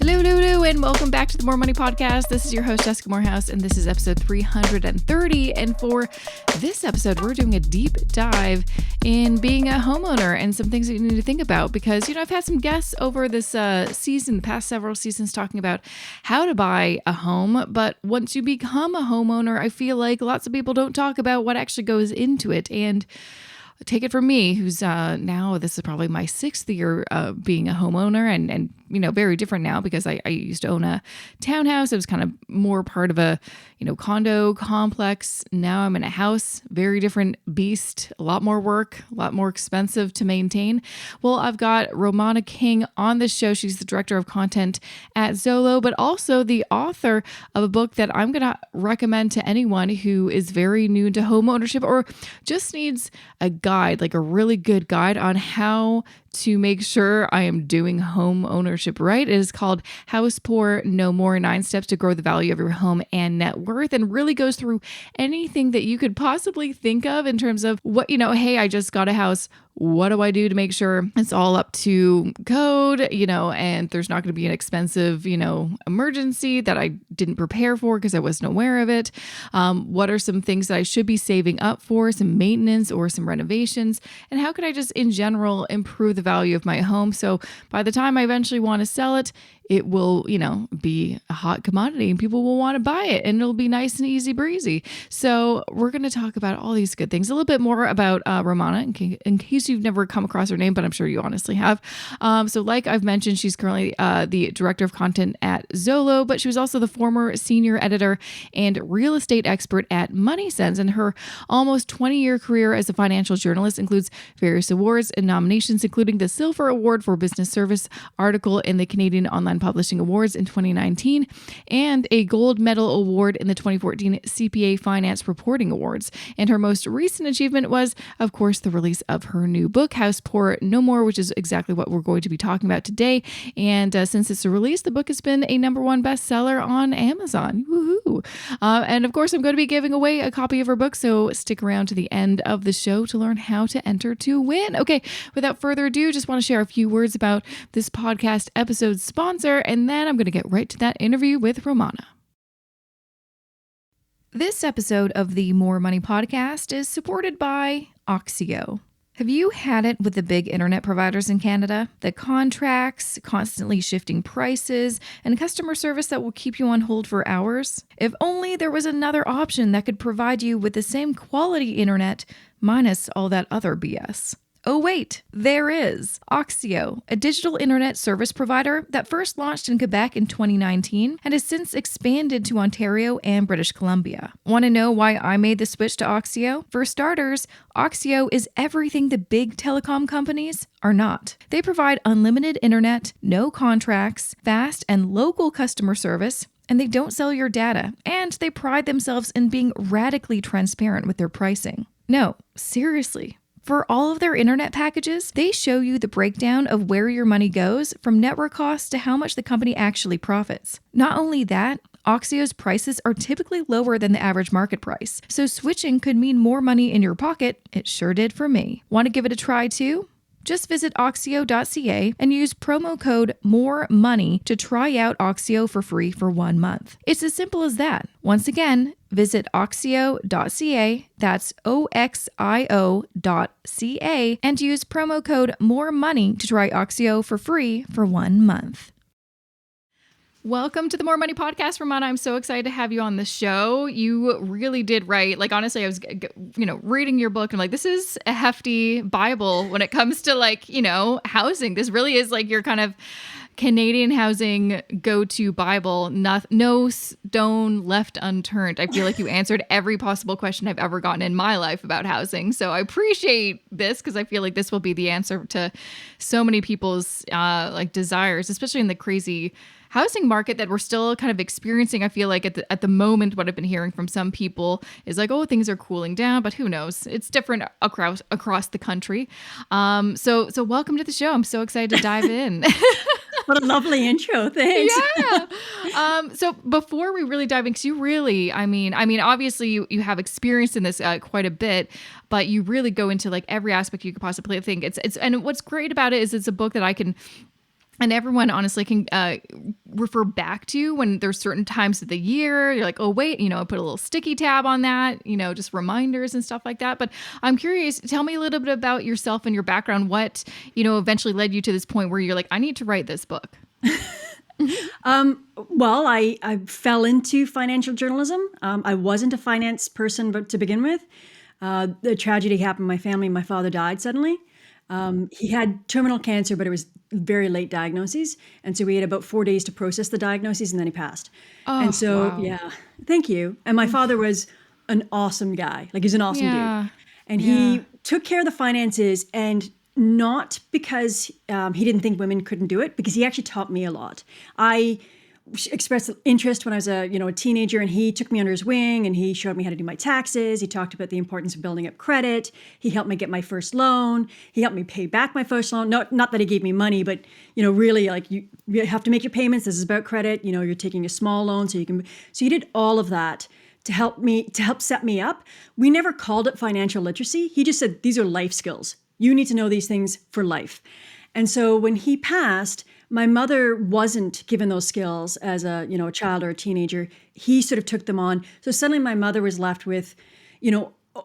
Hello, and welcome back to the More Money Podcast. This is your host, Jessica Morehouse, and this is episode 330. And for this episode, we're doing a deep dive in being a homeowner and some things that you need to think about because, I've had some guests over this season, the past several seasons, talking about how to buy a home. But once you become a homeowner, I feel like lots of people don't talk about what actually goes into it. And take it from me, who's now, this is probably my 6th year being a homeowner and very different now because I used to own a townhouse. It was kind of more part of a, condo complex. Now I'm in a house, very different beast, a lot more work, a lot more expensive to maintain. Well, I've got Romana King on the show. She's the director of content at Zolo, but also the author of a book that I'm going to recommend to anyone who is very new to home ownership or just needs a guide, like a really good guide on how to make sure I am doing home ownership right. It is called House Poor No More, 9 Steps to Grow the Value of Your Home and Net Worth, and really goes through anything that you could possibly think of in terms of what, hey, I just got a house. What do I do to make sure it's all up to code, and there's not going to be an expensive, emergency that I didn't prepare for because I wasn't aware of it? What are some things that I should be saving up for, some maintenance or some renovations? And how could I just in general improve the value of my home? So by the time I eventually want to sell it, it will, be a hot commodity and people will want to buy it and it'll be nice and easy breezy. So we're going to talk about all these good things, a little bit more about Romana in case you've never come across her name, but I'm sure you honestly have. So like I've mentioned, she's currently the director of content at Zolo, but she was also the former senior editor and real estate expert at MoneySense. And her almost 20-year career as a financial journalist includes various awards and nominations, including the Silver Award for Business Service article in the Canadian Online Publishing Awards in 2019 and a gold medal award in the 2014 CPA Finance Reporting Awards. And her most recent achievement was, of course, the release of her new book, House Poor No More, which is exactly what we're going to be talking about today. And since its release, the book has been a #1 bestseller on Amazon. Woohoo! And of course, I'm going to be giving away a copy of her book, so stick around to the end of the show to learn how to enter to win. Okay, without further ado, just want to share a few words about this podcast episode's sponsor, and then I'm going to get right to that interview with Romana. This episode of the More Money Podcast is supported by Oxio. Have you had it with the big internet providers in Canada? The contracts, constantly shifting prices, and customer service that will keep you on hold for hours? If only there was another option that could provide you with the same quality internet minus all that other BS. Oh wait, there is. Oxio, a digital internet service provider that first launched in Quebec in 2019 and has since expanded to Ontario and British Columbia. Want to know why I made the switch to Oxio? For starters, Oxio is everything the big telecom companies are not. They provide unlimited internet, no contracts, fast and local customer service, and they don't sell your data, and they pride themselves in being radically transparent with their pricing. No, seriously. For all of their internet packages, they show you the breakdown of where your money goes from network costs to how much the company actually profits. Not only that, Oxio's prices are typically lower than the average market price, so switching could mean more money in your pocket. It sure did for me. Want to give it a try too? Just visit oxio.ca and use promo code MOREMONEY to try out Oxio for free for 1 month. It's as simple as that. Once again, visit oxio.ca, that's oxio.ca, and use promo code MOREMONEY to try Oxio for free for 1 month. Welcome to the More Money Podcast, Romana. I'm so excited to have you on the show. You really did right. Like, honestly, I was, reading your book and this is a hefty Bible when it comes to housing. This really is your kind of Canadian housing go-to Bible. No stone left unturned. I feel like you answered every possible question I've ever gotten in my life about housing. So I appreciate this because I feel like this will be the answer to so many people's desires, especially in the crazy housing market that we're still kind of experiencing. I feel like at the moment, what I've been hearing from some people is things are cooling down, but who knows? It's different across the country. So welcome to the show. I'm so excited to dive in. What a lovely intro. Thanks. Yeah. So before we really dive in, because you really, obviously you have experience in this quite a bit, but you really go into every aspect you could possibly think. And what's great about it is it's a book that I can and everyone honestly can refer back to when there's certain times of the year. You're like, oh, wait, I put a little sticky tab on that, just reminders and stuff like that. But I'm curious, tell me a little bit about yourself and your background. What, eventually led you to this point where you're like, I need to write this book? Well, I fell into financial journalism. I wasn't a finance person, but to begin with, the tragedy happened in my family. My father died suddenly. He had terminal cancer, but it was very late diagnoses. And so we had about 4 days to process the diagnoses, and then he passed. Oh, And so, wow. yeah, thank you. And my father was an awesome guy. Like, he's an awesome Yeah. dude. And Yeah. he took care of the finances, and not because he didn't think women couldn't do it, because he actually taught me a lot. I expressed interest when I was a teenager, and he took me under his wing, and he showed me how to do my taxes. He talked about the importance of building up credit. He helped me get my first loan. He helped me pay back my first loan. Not that he gave me money, but really, like, you have to make your payments. This is about credit. You're taking a small loan, so he did all of that to help set me up. We never called it financial literacy. He just said, these are life skills. You need to know these things for life. And so when he passed, my mother wasn't given those skills as a child or a teenager. He sort of took them on. So suddenly my mother was left with,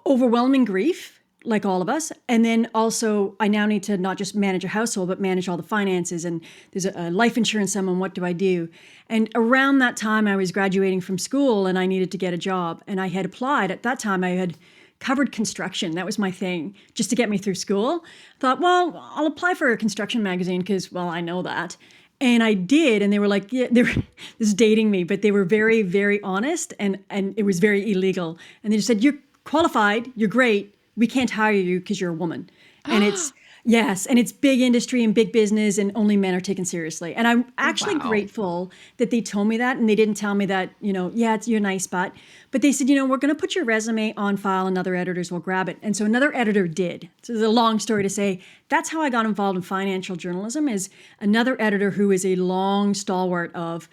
overwhelming grief, like all of us. And then also, I now need to not just manage a household, but manage all the finances. And there's a life insurance sum, and what do I do? And around that time, I was graduating from school, and I needed to get a job. And I had applied. At that time, I had covered construction. That was my thing, just to get me through school. Thought, well, I'll apply for a construction magazine because, well, I know that. And I did, and they were like, yeah, this is dating me, but they were very, very honest, and it was very illegal. And they just said, you're qualified, you're great, we can't hire you because you're a woman. And it's big industry and big business, and only men are taken seriously. And I'm actually grateful that they told me that, and they didn't tell me that, you're nice, but they said, we're going to put your resume on file, and other editors will grab it. And so another editor did. So there's a long story to say, that's how I got involved in financial journalism, is another editor who is a long stalwart of,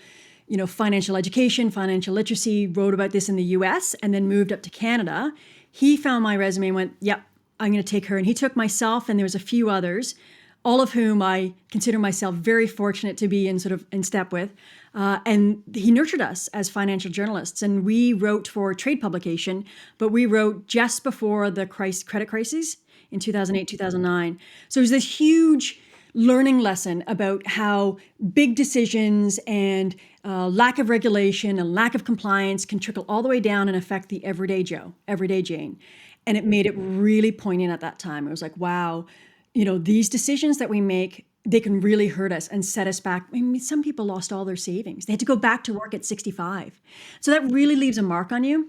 financial education, financial literacy, wrote about this in the US, and then moved up to Canada. He found my resume and went, yep, I'm going to take her. And he took myself, and there was a few others, all of whom I consider myself very fortunate to be in step with. And he nurtured us as financial journalists. And we wrote for trade publication, but we wrote just before the credit crisis in 2008, 2009. So it was this huge learning lesson about how big decisions and lack of regulation and lack of compliance can trickle all the way down and affect the everyday Joe, everyday Jane. And it made it really poignant at that time. It was like, wow, these decisions that we make, they can really hurt us and set us back. I mean, some people lost all their savings. They had to go back to work at 65. So that really leaves a mark on you.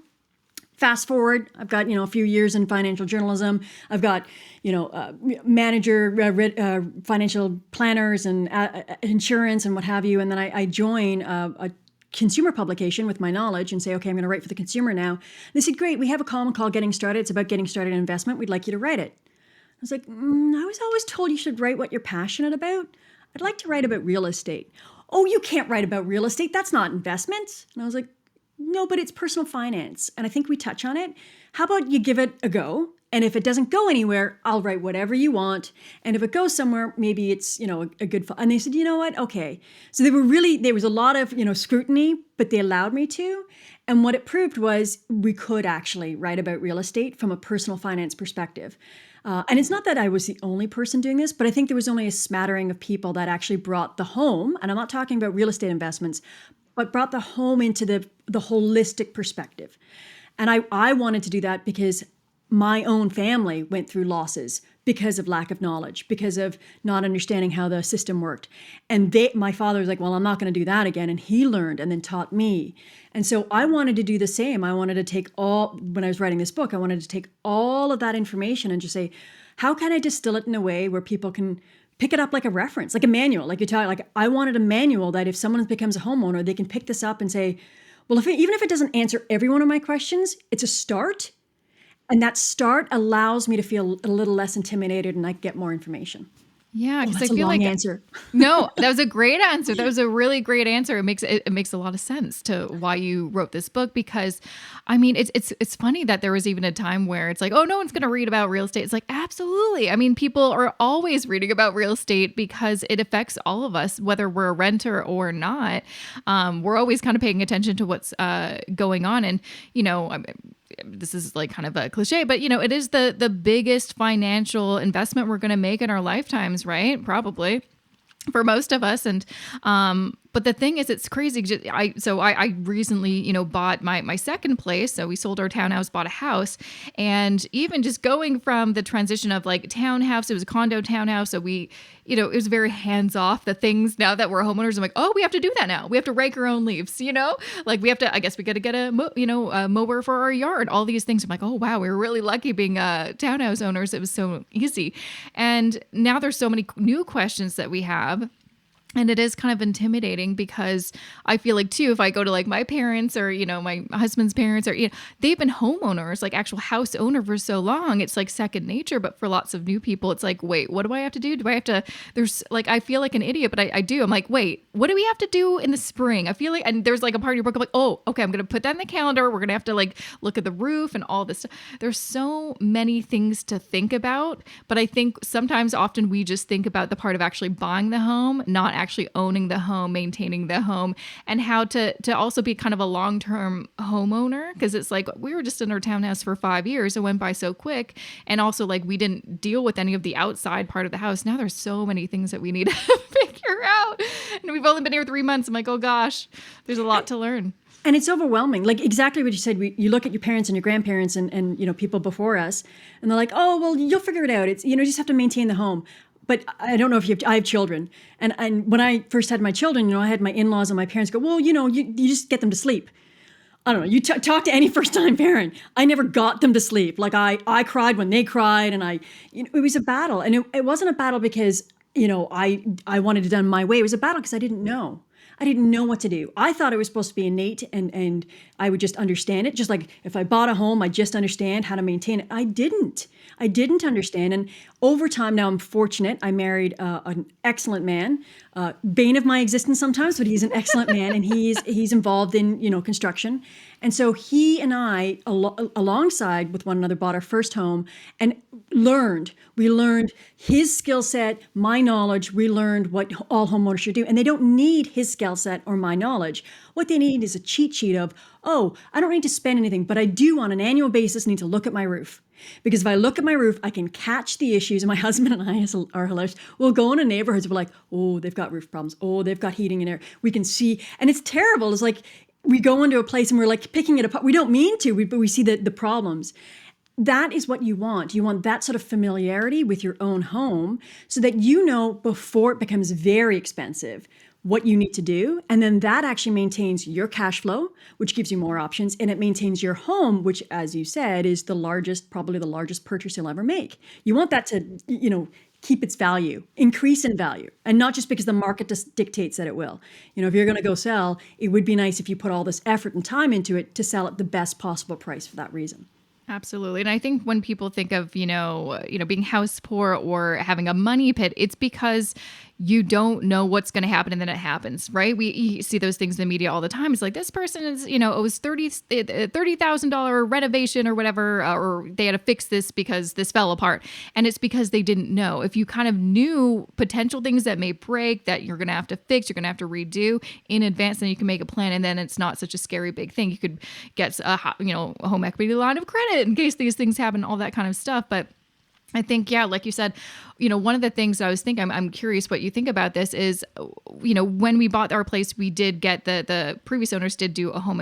Fast forward, I've got, a few years in financial journalism. I've got, manager, financial planners and insurance and what have you. And then I join a consumer publication with my knowledge and say, okay, I'm going to write for the consumer now. They said, great, we have a column called Getting Started. It's about getting started in investment. We'd like you to write it. I was like, I was always told you should write what you're passionate about. I'd like to write about real estate. Oh, you can't write about real estate. That's not investments. And I was like, no, but it's personal finance. And I think we touch on it. How about you give it a go? And if it doesn't go anywhere, I'll write whatever you want. And if it goes somewhere, maybe it's, a good, and they said, you know what? Okay. So there was a lot of, scrutiny, but they allowed me to. And what it proved was we could actually write about real estate from a personal finance perspective. And it's not that I was the only person doing this, but I think there was only a smattering of people that actually brought the home, and I'm not talking about real estate investments, but brought the home into the holistic perspective. And I wanted to do that because my own family went through losses because of lack of knowledge, because of not understanding how the system worked. And my father was like, well, I'm not going to do that again. And he learned and then taught me. And so I wanted to do the same. I wanted to take when I was writing this book, I wanted to take all of that information and just say, how can I distill it in a way where people can pick it up like a reference, like a manual, like you talk, like I wanted a manual that if someone becomes a homeowner, they can pick this up and say, well, even if it doesn't answer every one of my questions, it's a start. And that start allows me to feel a little less intimidated and I get more information. Yeah, Oh, because I that's a feel long like answer. no, that was a great answer. That was a really great answer. It makes a lot of sense to why you wrote this book because, I mean, it's funny that there was even a time where it's like, oh, no one's going to read about real estate. It's like absolutely. I mean, people are always reading about real estate because it affects all of us, whether we're a renter or not. We're always kind of paying attention to what's going on, and this is like kind of a cliche, but it is the biggest financial investment we're going to make in our lifetimes, right? Probably for most of us. And but the thing is, it's crazy. I recently, bought my second place. So we sold our townhouse, bought a house, and even just going from the transition of like townhouse, it was a condo townhouse. So we, it was very hands off. The things now that we're homeowners, I'm like, oh, we have to do that now. We have to rake our own leaves, like we have to. I guess we got to get a mower for our yard. All these things. I'm like, oh wow, we were really lucky being townhouse owners. It was so easy, and now there's so many new questions that we have. And it is kind of intimidating because I feel like too, if I go to like my parents or, my husband's parents or, they've been homeowners, like actual house owner for so long, it's like second nature. But for lots of new people, it's like, wait, what do I have to do? Do I have to, there's like, I feel like an idiot, but I do. I'm like, wait, what do we have to do in the spring? I feel like, and there's like a part of your book, I'm like, oh, okay, I'm going to put that in the calendar. We're going to have to like look at the roof and all this stuff. There's so many things to think about. But I think often we just think about the part of actually buying the home, not actually owning the home, maintaining the home, and how to also be kind of a long-term homeowner. Because it's like we were just in our townhouse for 5 years. It went by so quick. And also like we didn't deal with any of the outside part of the house. Now there's so many things that we need to figure out. And we've only been here 3 months. I'm like, oh gosh, there's a lot to learn. And it's overwhelming. Like exactly what you said. You look at your parents and your grandparents and people before us, and they're like, oh, well, you'll figure it out. It's, you just have to maintain the home. But I don't know if I have children. And when I first had my children, I had my in-laws and my parents go, well, you just get them to sleep. I don't know. You talk to any first-time parent. I never got them to sleep. Like I cried when they cried, and it was a battle. And it wasn't a battle because, I wanted it done my way. It was a battle because I didn't know. I didn't know what to do. I thought it was supposed to be innate and I would just understand it. Just like if I bought a home, I just understand how to maintain it. I didn't understand. And over time, now I'm fortunate. I married an excellent man, bane of my existence sometimes, but he's an excellent man, and he's involved in construction. And so he and I, alongside with one another, bought our first home and we learned his skill set, my knowledge. We learned what all homeowners should do. And they don't need his skill set or my knowledge. What they need is a cheat sheet of, oh, I don't need to spend anything, but I do on an annual basis need to look at my roof. Because if I look at my roof, I can catch the issues. And my husband and I are hilarious. We'll go into neighborhoods. We're like, oh, they've got roof problems. Oh, they've got heating in there. We can see. And it's terrible. It's like we go into a place and we're like picking it apart. We don't mean to, but we see the problems. That is what you want. You want that sort of familiarity with your own home so that before it becomes very expensive what you need to do. And then that actually maintains your cash flow, which gives you more options. And it maintains your home, which, as you said, is probably the largest purchase you'll ever make. You want that to, keep its value, increase in value, and not just because the market just dictates that it will. If you're going to go sell, it would be nice if you put all this effort and time into it to sell at the best possible price for that reason. Absolutely. And I think when people think of, being house poor or having a money pit, it's because you don't know what's going to happen and then it happens, right? We see those things in the media all the time. It's like this person is, it was $30,000 renovation or whatever, or they had to fix this because this fell apart. And it's because they didn't know. If you kind of knew potential things that may break, that you're going to have to fix, you're going to have to redo in advance, then you can make a plan. And then it's not such a scary big thing. You could get a home equity line of credit in case these things happen, all that kind of stuff. But I think, yeah, like you said, one of the things I was thinking, I'm curious what you think about this is, when we bought our place, we did get the previous owners did do a home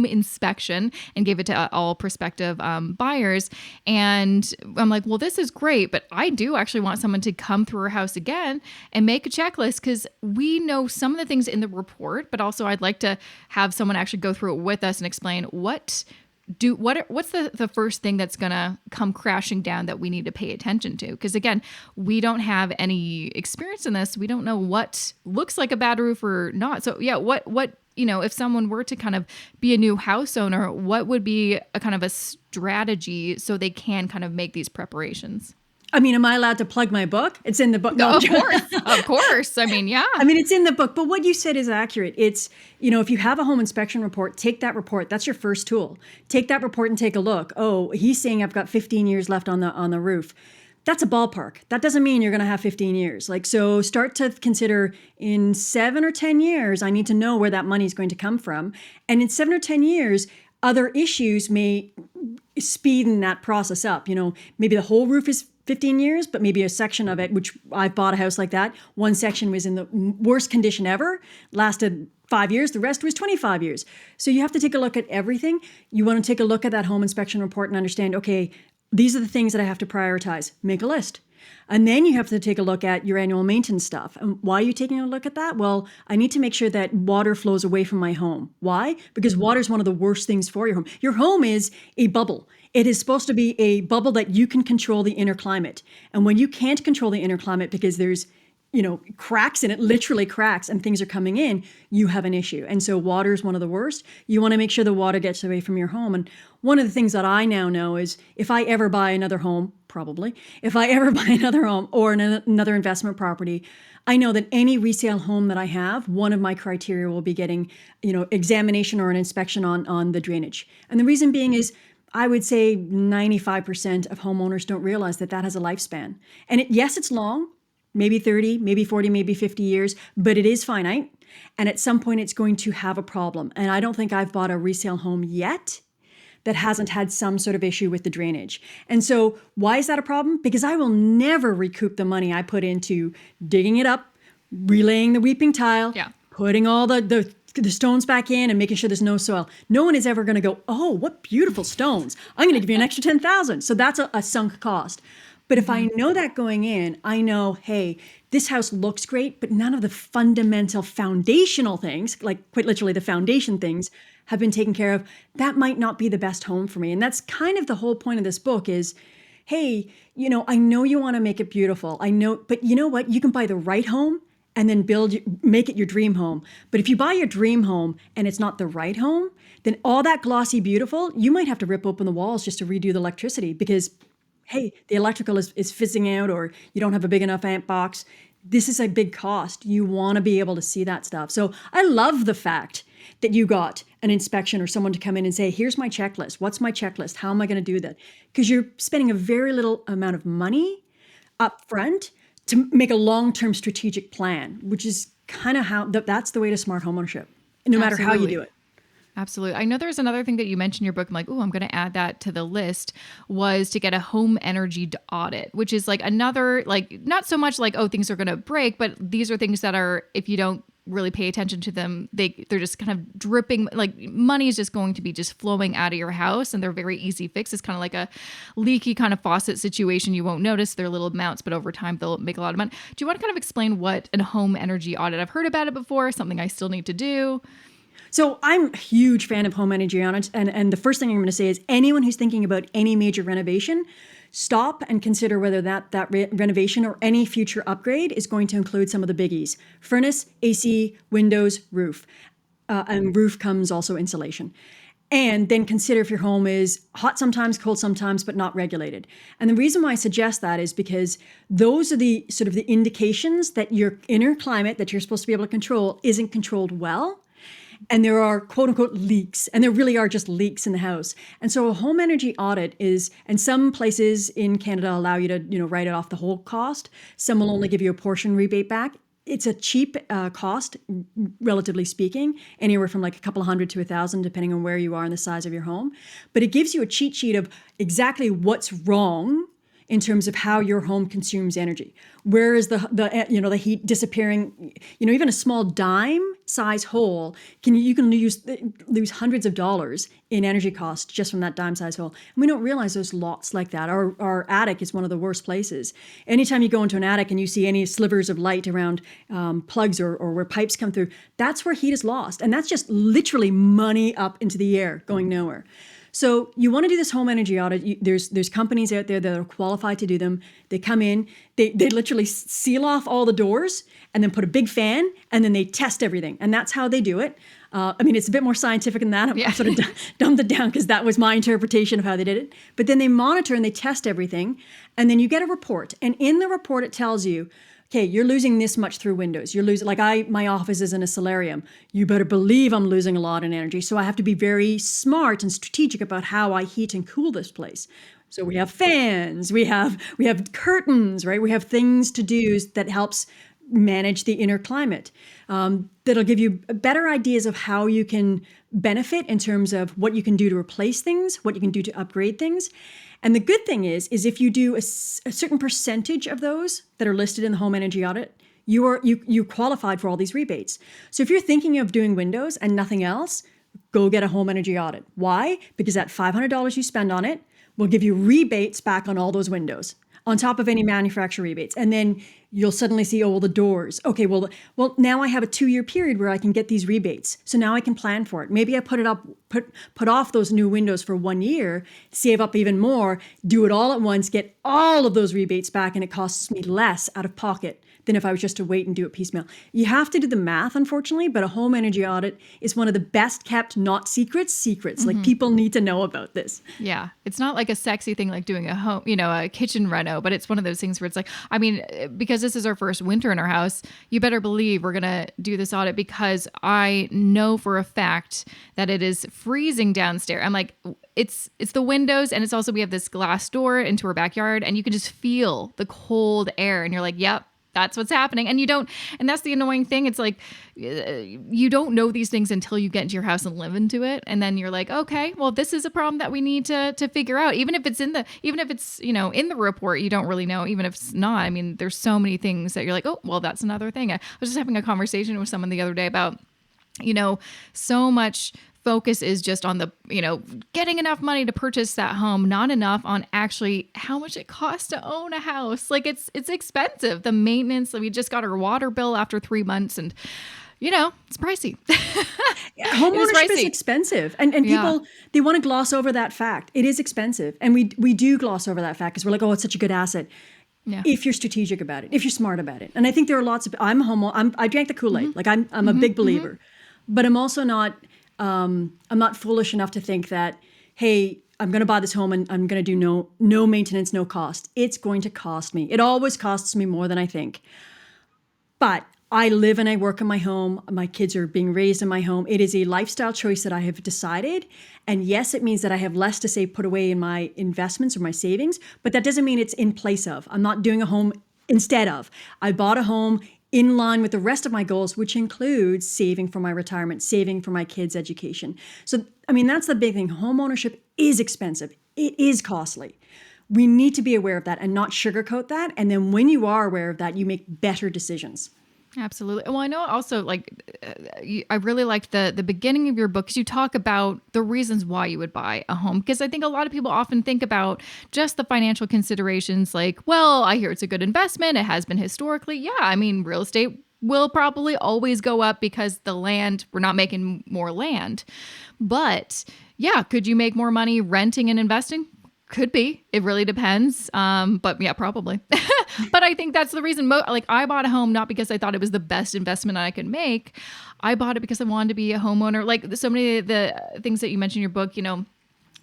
inspection and gave it to all prospective buyers. And I'm like, well, this is great, but I do actually want someone to come through our house again and make a checklist, because we know some of the things in the report, but also I'd like to have someone actually go through it with us and explain what's the first thing that's going to come crashing down that we need to pay attention to? Because again, we don't have any experience in this. We don't know what looks like a bad roof or not. So yeah, what if someone were to kind of be a new house owner, what would be a kind of a strategy so they can kind of make these preparations? I mean, am I allowed to plug my book? It's in the book. No, Of course. Of course. I mean, yeah. I mean, it's in the book, but what you said is accurate. It's, if you have a home inspection report, take that report. That's your first tool. Take that report and take a look. Oh, he's saying I've got 15 years left on the roof. That's a ballpark. That doesn't mean you're going to have 15 years. So start to consider in 7 or 10 years, I need to know where that money is going to come from. And in 7 or 10 years, other issues may speeden that process up. Maybe the whole roof is 15 years, but maybe a section of it, which I've bought a house like that. One section was in the worst condition ever, lasted 5 years. The rest was 25 years. So you have to take a look at everything. You want to take a look at that home inspection report and understand, okay, these are the things that I have to prioritize. Make a list. And then you have to take a look at your annual maintenance stuff. And why are you taking a look at that? Well, I need to make sure that water flows away from my home. Why? Because water is one of the worst things for your home. Your home is a bubble. It is supposed to be a bubble that you can control the inner climate. And when you can't control the inner climate because there's cracks in it, literally cracks, and things are coming in, you have an issue. And so water is one of the worst. You want to make sure the water gets away from your home. And one of the things that I now know is if I ever buy another home, if I ever buy another home or another investment property, I know that any resale home that I have, one of my criteria will be getting, examination or an inspection on the drainage. And the reason being is I would say 95% of homeowners don't realize that has a lifespan. And yes, it's long. Maybe 30, maybe 40, maybe 50 years, but it is finite. And at some point, it's going to have a problem. And I don't think I've bought a resale home yet that hasn't had some sort of issue with the drainage. And so why is that a problem? Because I will never recoup the money I put into digging it up, relaying the weeping tile, putting all the stones back in and making sure there's no soil. No one is ever going to go, oh, what beautiful stones. I'm going to give you an extra 10,000. So that's a sunk cost. But if I know that going in, I know, hey, this house looks great, but none of the fundamental foundational things, like quite literally the foundation things, have been taken care of. That might not be the best home for me. And that's kind of the whole point of this book is, hey, I know you want to make it beautiful. I know, but you know what? You can buy the right home and then make it your dream home. But if you buy your dream home and it's not the right home, then all that glossy beautiful, you might have to rip open the walls just to redo the electricity because hey, the electrical is fizzing out or you don't have a big enough amp box. This is a big cost. You want to be able to see that stuff. So I love the fact that you got an inspection or someone to come in and say, here's my checklist. What's my checklist? How am I going to do that? Because you're spending a very little amount of money up front to make a long-term strategic plan, which is kind of that's the way to smart homeownership, no matter how you do it. Absolutely. I know there's another thing that you mentioned in your book. I'm like, I'm going to add that to the list, was to get a home energy audit, which is like another, like, not so much like, things are going to break, but these are things that are, if you don't really pay attention to them, they're just kind of dripping, like money is just going to be just flowing out of your house, and they're very easy fix. It's kind of like a leaky kind of faucet situation. You won't notice they're little amounts, but over time they'll make a lot of money. Do you want to kind of explain what a home energy audit? I've heard about it before, something I still need to do. So I'm a huge fan of home energy audits, and the first thing I'm going to say is anyone who's thinking about any major renovation, stop and consider whether that renovation or any future upgrade is going to include some of the biggies: furnace, AC, windows, roof. And roof comes also insulation. And then consider if your home is hot sometimes, cold sometimes, but not regulated. And the reason why I suggest that is because those are the sort of the indications that your inner climate that you're supposed to be able to control isn't controlled well. And there are quote unquote leaks, and there really are just leaks in the house. And so a home energy audit is, and some places in Canada allow you to, write it off the whole cost. Some will only give you a portion rebate back. It's a cheap cost, relatively speaking, anywhere from like a couple of $100 to $1,000, depending on where you are and the size of your home. But it gives you a cheat sheet of exactly what's wrong in terms of how your home consumes energy. Where is the heat disappearing? Even a small dime size hole you can lose hundreds of dollars in energy costs just from that dime size hole. And we don't realize there's lots like that. Our attic is one of the worst places. Anytime you go into an attic and you see any slivers of light around plugs or where pipes come through, that's where heat is lost. And that's just literally money up into the air going nowhere. So you want to do this home energy audit. There's companies out there that are qualified to do them. They come in, they literally seal off all the doors and then put a big fan and then they test everything. And that's how they do it. I mean, it's a bit more scientific than that. I sort of dumbed it down because that was my interpretation of how they did it. But then they monitor and they test everything. And then you get a report. And in the report, it tells you, okay, you're losing this much through windows. You're losing, my office is in a solarium. You better believe I'm losing a lot in energy. So I have to be very smart and strategic about how I heat and cool this place. So we have fans, we have curtains, right? We have things to do that helps manage the inner climate. That'll give you better ideas of how you can benefit in terms of what you can do to replace things, what you can do to upgrade things. And the good thing is if you do a certain percentage of those that are listed in the home energy audit, you qualified for all these rebates. So if you're thinking of doing windows and nothing else, go get a home energy audit. Why? Because that $500 you spend on it will give you rebates back on all those windows, on top of any manufacturer rebates. And then you'll suddenly see, the doors. Okay, well, now I have a 2-year period where I can get these rebates. So now I can plan for it. Maybe I put off those new windows for 1 year, save up even more, do it all at once, get all of those rebates back, and it costs me less out of pocket than if I was just to wait and do it piecemeal. You have to do the math, unfortunately, but a home energy audit is one of the best kept, not secrets. Like people need to know about this. Yeah. It's not like a sexy thing like doing a home, a kitchen reno, but it's one of those things where it's like, I mean, because this is our first winter in our house, you better believe we're going to do this audit because I know for a fact that it is freezing downstairs. I'm like, it's the windows, and it's also, we have this glass door into our backyard, and you can just feel the cold air, and you're like, yep, that's what's happening. And that's the annoying thing. It's like, you don't know these things until you get into your house and live into it. And then you're like, okay, well, this is a problem that we need to figure out. Even if it's in the report, you don't really know, even if it's not. I mean, there's so many things that you're like, oh, well, that's another thing. I was just having a conversation with someone the other day about, so much focus is just on the, getting enough money to purchase that home, not enough on actually how much it costs to own a house. Like it's expensive. The maintenance, we just got our water bill after 3 months, and it's pricey. Homeownership is expensive. And people, they want to gloss over that fact. It is expensive. And we do gloss over that fact because we're like, oh, it's such a good asset. Yeah. If you're strategic about it, if you're smart about it. And I think there are lots of, I drank the Kool-Aid. Like I'm a big believer, but I'm also not, I'm not foolish enough to think that, hey, I'm going to buy this home and I'm going to do no maintenance, no cost. It's going to cost me. It always costs me more than I think. But I live and I work in my home. My kids are being raised in my home. It is a lifestyle choice that I have decided. And yes, it means that I have less to say put away in my investments or my savings, but that doesn't mean it's in place of. I'm not doing a home instead of. I bought a home in line with the rest of my goals, which includes saving for my retirement, saving for my kids' education. So, I mean, that's the big thing. Home ownership is expensive. It is costly. We need to be aware of that and not sugarcoat that. And then when you are aware of that, you make better decisions. Absolutely. Well, I know also I really liked the beginning of your book because you talk about the reasons why you would buy a home. Because I think a lot of people often think about just the financial considerations like, well, I hear it's a good investment. It has been historically. Yeah, I mean, real estate will probably always go up because we're not making more land. But yeah, could you make more money renting and investing? Could be. It really depends. But yeah, probably. But I think that's the reason. I bought a home not because I thought it was the best investment I could make. I bought it because I wanted to be a homeowner. Like so many of the things that you mentioned in your book,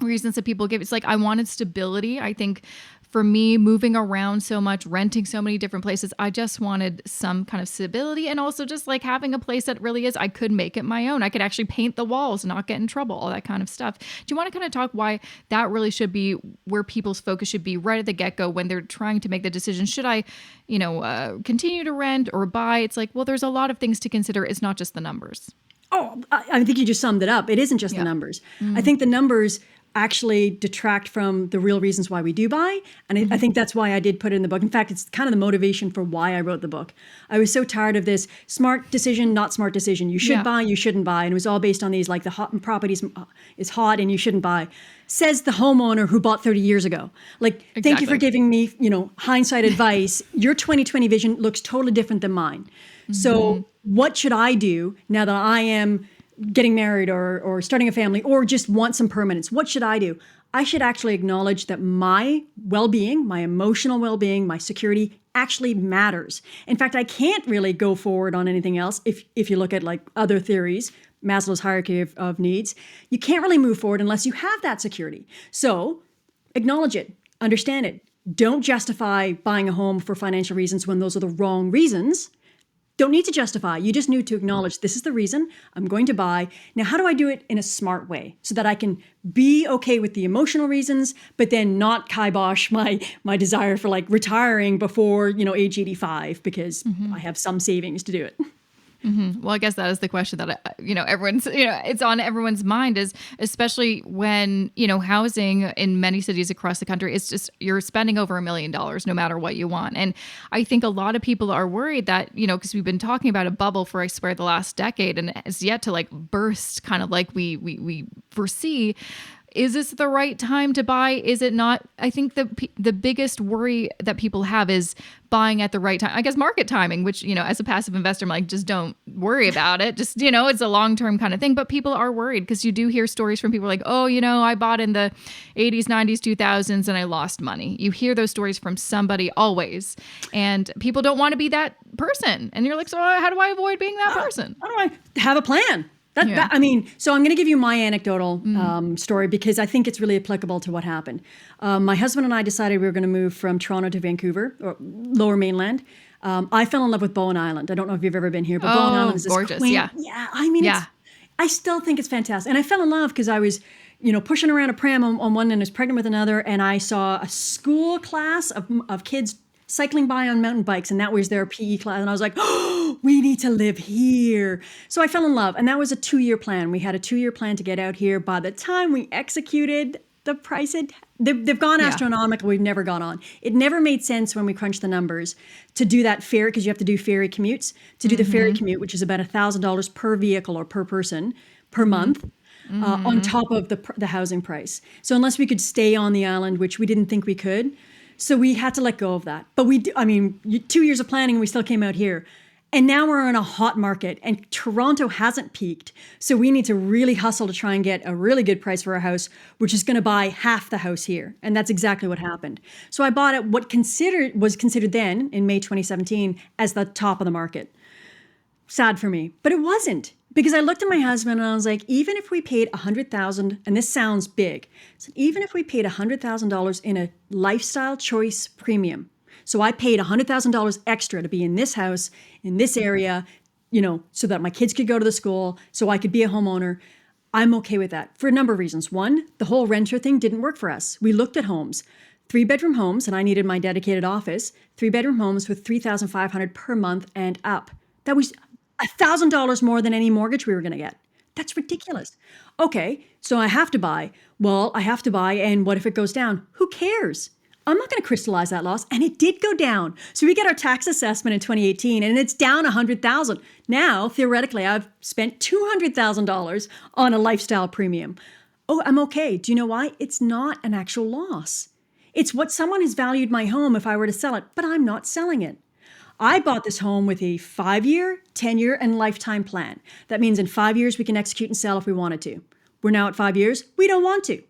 reasons that people give. It's like I wanted stability. I think for me, moving around so much, renting so many different places, I just wanted some kind of stability and also just like having a place that really I could make it my own. I could actually paint the walls, not get in trouble, all that kind of stuff. Do you want to kind of talk why that really should be where people's focus should be right at the get-go when they're trying to make the decision? Should I, continue to rent or buy? It's like, well, there's a lot of things to consider. It's not just the numbers. Oh, I think you just summed it up. It isn't just the numbers. I think the numbers actually detract from the real reasons why we do buy. And I think that's why I did put it in the book. In fact, it's kind of the motivation for why I wrote the book. I was so tired of this smart decision, not smart decision. You should buy, you shouldn't buy. And it was all based on these like the hot properties is hot and you shouldn't buy. Says the homeowner who bought 30 years ago. Like, exactly. Thank you for giving me, hindsight advice. Your 2020 vision looks totally different than mine. Mm-hmm. So what should I do now that I am getting married or starting a family or just want some permanence. What should I do? I should actually acknowledge that my well-being, my emotional well-being, my security actually matters. In fact, I can't really go forward on anything else. If you look at like other theories, Maslow's hierarchy of needs, you can't really move forward unless you have that security. So acknowledge it, understand it. Don't justify buying a home for financial reasons when those are the wrong reasons. Don't need to justify. You just need to acknowledge this is the reason I'm going to buy. Now, how do I do it in a smart way so that I can be okay with the emotional reasons, but then not kibosh my desire for like retiring before, age 85 because I have some savings to do it. Well, I guess that is the question that, everyone's, it's on everyone's mind is especially when, housing in many cities across the country, it's just, you're spending over $1 million no matter what you want. And I think a lot of people are worried that, because we've been talking about a bubble for, I swear, the last decade and it's yet to like burst kind of like we foresee. Is this the right time to buy? Is it not? I think the biggest worry that people have is buying at the right time. I guess market timing, which, as a passive investor, I'm like, just don't worry about it. Just, it's a long-term kind of thing. But people are worried because you do hear stories from people like, oh, I bought in the 80s, 90s, 2000s, and I lost money. You hear those stories from somebody always. And people don't want to be that person. And you're like, so how do I avoid being that person? How do I have a plan? So I'm going to give you my anecdotal story because I think it's really applicable to what happened. My husband and I decided we were going to move from Toronto to Vancouver, or Lower Mainland. I fell in love with Bowen Island. I don't know if you've ever been here, but Bowen Island is this gorgeous. quaint, Yeah. I still think it's fantastic. And I fell in love because I was, pushing around a pram on one and was pregnant with another, and I saw a school class of kids cycling by on mountain bikes, and that was their PE class. And I was like, oh, we need to live here. So I fell in love, and that was a 2-year plan. We had a 2-year plan to get out here. By the time we executed, the price they've gone astronomical. We've never gone on. It never made sense when we crunched the numbers to do that ferry, because you have to do ferry commutes, to do the ferry commute, which is about $1,000 per vehicle or per person per month. On top of the housing price. So unless we could stay on the island, which we didn't think we could, so we had to let go of that. But 2 years of planning, we still came out here. And now we're in a hot market, and Toronto hasn't peaked. So we need to really hustle to try and get a really good price for our house, which is going to buy half the house here. And that's exactly what happened. So I bought it what was considered then, in May 2017, as the top of the market. Sad for me. But it wasn't. Because I looked at my husband and I was like, even if we paid $100,000, and this sounds big, so even if we paid $100,000 in a lifestyle choice premium, so I paid $100,000 extra to be in this house, in this area, so that my kids could go to the school, so I could be a homeowner, I'm okay with that for a number of reasons. One, the whole renter thing didn't work for us. We looked at homes, 3-bedroom homes, and I needed my dedicated office, 3-bedroom homes with $3,500 per month and up. That was $1,000 more than any mortgage we were going to get. That's ridiculous. Okay, so I have to buy. Well, I have to buy, and what if it goes down? Who cares? I'm not going to crystallize that loss, and it did go down. So we get our tax assessment in 2018, and it's down $100,000. Now, theoretically, I've spent $200,000 on a lifestyle premium. Oh, I'm okay. Do you know why? It's not an actual loss. It's what someone has valued my home if I were to sell it, but I'm not selling it. I bought this home with a 5-year, 10-year, and lifetime plan. That means in 5 years, we can execute and sell if we wanted to. We're now at 5 years. We don't want to.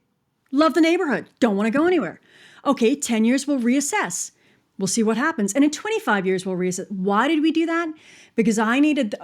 Love the neighborhood. Don't want to go anywhere. Okay, 10 years, we'll reassess. We'll see what happens. And in 25 years, we'll reassess. Why did we do that? Because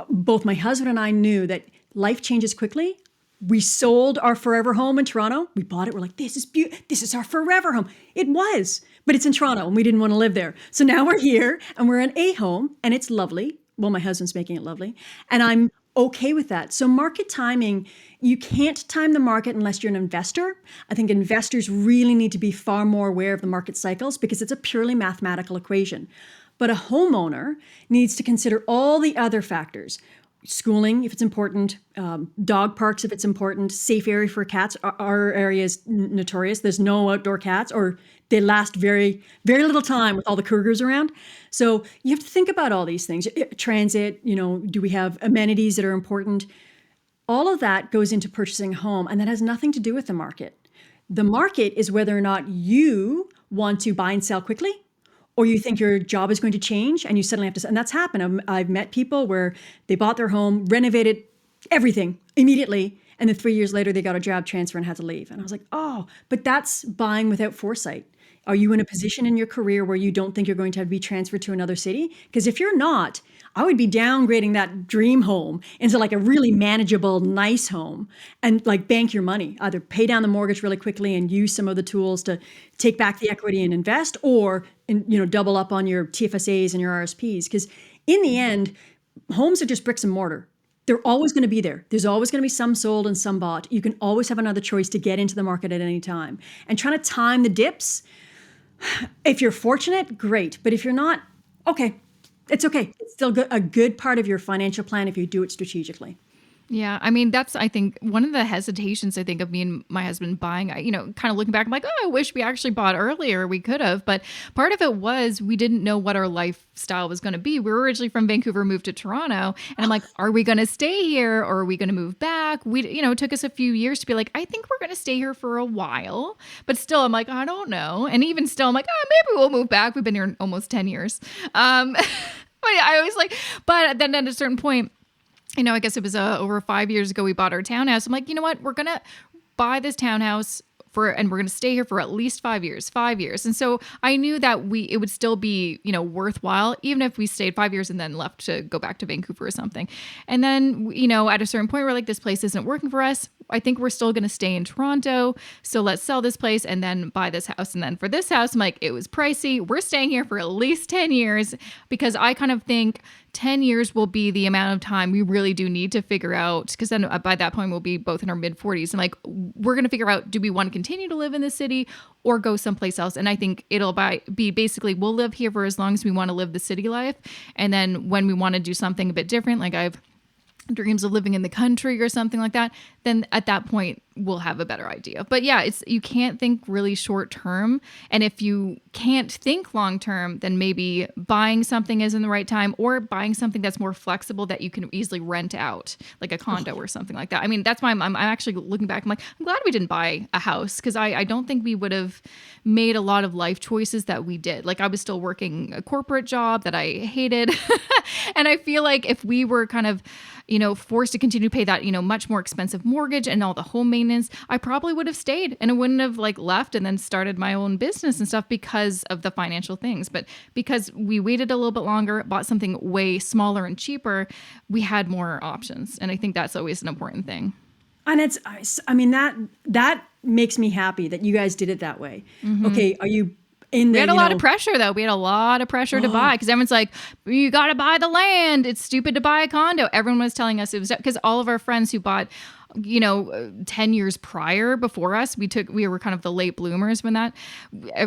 both my husband and I knew that life changes quickly. We sold our forever home in Toronto. We bought it. We're like, this is beautiful. This is our forever home. It was, but it's in Toronto and we didn't want to live there. So now we're here and we're in a home and it's lovely. Well, my husband's making it lovely and I'm okay with that. So market timing, you can't time the market unless you're an investor. I think investors really need to be far more aware of the market cycles because it's a purely mathematical equation. But a homeowner needs to consider all the other factors. Schooling, if it's important, dog parks, if it's important, safe area for cats. Our area is notorious. There's no outdoor cats, or they last very, very little time with all the cougars around. So you have to think about all these things. Transit, do we have amenities that are important? All of that goes into purchasing a home, and that has nothing to do with the market. The market is whether or not you want to buy and sell quickly, or you think your job is going to change and you suddenly have to, and that's happened. I've met people where they bought their home, renovated everything immediately. And then 3 years later, they got a job transfer and had to leave. And I was like, oh, but that's buying without foresight. Are you in a position in your career where you don't think you're going to be transferred to another city? Because if you're not, I would be downgrading that dream home into like a really manageable, nice home and like bank your money. Either pay down the mortgage really quickly and use some of the tools to take back the equity and invest, or double up on your TFSAs and your RSPs. Because in the end, homes are just bricks and mortar. They're always going to be there. There's always going to be some sold and some bought. You can always have another choice to get into the market at any time. And trying to time the dips, if you're fortunate, great. But if you're not, okay, it's okay. It's still a good part of your financial plan if you do it strategically. Yeah. I mean, that's, I think, one of the hesitations, I think, of me and my husband buying, kind of looking back, I'm like, oh, I wish we actually bought earlier. We could have. But part of it was we didn't know what our lifestyle was going to be. We were originally from Vancouver, moved to Toronto. And I'm like, are we going to stay here or are we going to move back? It took us a few years to be like, I think we're going to stay here for a while. But still, I'm like, I don't know. And even still, I'm like, oh, maybe we'll move back. We've been here almost 10 years. But I always but then at a certain point, I guess it was over 5 years ago, we bought our townhouse. I'm like, you know what? We're going to buy this townhouse and we're going to stay here for at least 5 years. And so I knew that it would still be, worthwhile, even if we stayed 5 years and then left to go back to Vancouver or something. And then, at a certain point, we're like, this place isn't working for us. I think we're still going to stay in Toronto. So let's sell this place and then buy this house. And then for this house, I'm like, it was pricey. We're staying here for at least 10 years because I kind of think 10 years will be the amount of time we really do need to figure out, because then by that point we'll be both in our mid 40s. And we're going to figure out, do we want to continue to live in the city or go someplace else? And I think it'll be basically, we'll live here for as long as we want to live the city life. And then when we want to do something a bit different, like I've dreams of living in the country or something like that, then at that point we'll have a better idea. But yeah, you can't think really short term. And if you can't think long term, then maybe buying something isn't the right time, or buying something that's more flexible that you can easily rent out, like a condo or something like that. I mean, that's why I'm actually looking back, I'm like, I'm glad we didn't buy a house, because I don't think we would have made a lot of life choices that we did. Like I was still working a corporate job that I hated. And I feel like if we were kind of, forced to continue to pay that, much more expensive mortgage and all the home maintenance, I probably would have stayed and I wouldn't have left and then started my own business and stuff because of the financial things. But because we waited a little bit longer, bought something way smaller and cheaper, we had more options. And I think that's always an important thing. And that makes me happy that you guys did it that way. Mm-hmm. Okay. Are you we had a lot of pressure, though. We had a lot of pressure to buy, because everyone's like, you got to buy the land. It's stupid to buy a condo. Everyone was telling us it was, because all of our friends who bought, 10 years prior before us, we were kind of the late bloomers when that,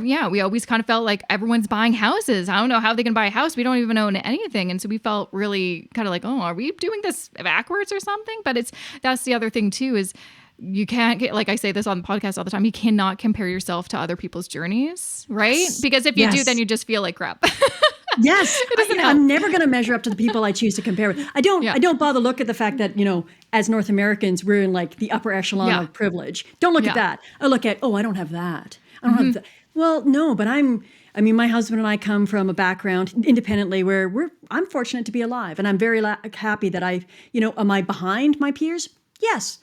we always kind of felt like everyone's buying houses. I don't know how they can buy a house. We don't even own anything. And so we felt really kind of like, oh, are we doing this backwards or something? But that's the other thing too, is you can't get, like I say this on the podcast all the time, you cannot compare yourself to other people's journeys, right? Yes. Because if you do, then you just feel like crap. Yes. I'm never going to measure up to the people I choose to compare with. I don't bother look at the fact that, as North Americans, we're in the upper echelon of privilege. Don't look at that. I look at, I don't have that. I don't have that. Well, no, but my husband and I come from a background independently where I'm fortunate to be alive, and I'm very happy that am I behind my peers? Yes.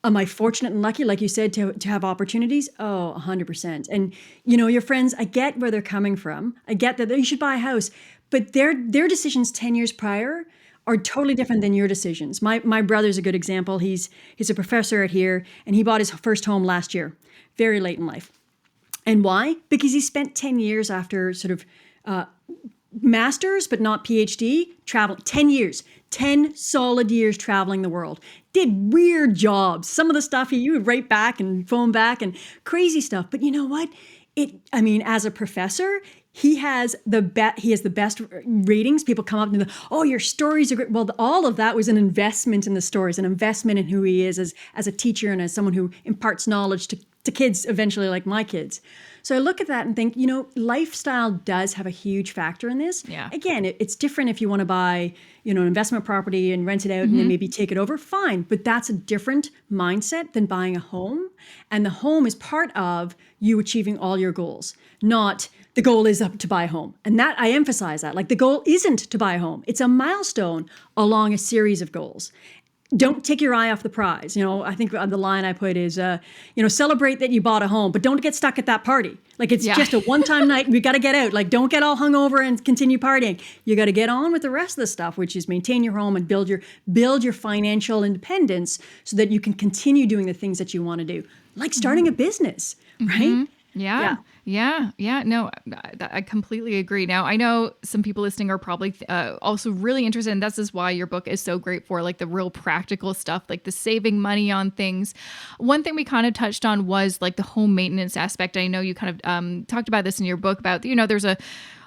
Am I fortunate and lucky, like you said, to have opportunities? Oh, 100%. And, your friends, I get where they're coming from. I get that you should buy a house, but their decisions 10 years prior are totally different than your decisions. My brother's a good example. He's a professor at here, and he bought his first home last year, very late in life. And why? Because he spent 10 years after sort of master's, but not PhD, travel, 10 years. 10 solid years traveling the world. Did weird jobs. Some of the stuff you would write back and phone back and crazy stuff. But you know what? As a professor, he has the best ratings. People come up and go, oh, your stories are great. Well, all of that was an investment in the stories, an investment in who he is as a teacher and as someone who imparts knowledge to kids eventually, like my kids. So I look at that and think, lifestyle does have a huge factor in this. Yeah. Again, it's different if you want to buy, an investment property and rent it out and then maybe take it over. Fine. But that's a different mindset than buying a home. And the home is part of you achieving all your goals, not the goal is up to buy a home. And that I emphasize that. The goal isn't to buy a home. It's a milestone along a series of goals. don't take your eye off the prize. I think the line I put is, celebrate that you bought a home, but don't get stuck at that party. Like it's just a one-time night. We got to get out. Like don't get all hungover and continue partying. You got to get on with the rest of the stuff, which is maintain your home and build your financial independence so that you can continue doing the things that you want to do, like starting a business, right? Yeah. No, I completely agree. Now, I know some people listening are probably also really interested, and this is why your book is so great for like the real practical stuff, like the saving money on things. One thing we kind of touched on was like the home maintenance aspect. I know you kind of talked about this in your book about, there's a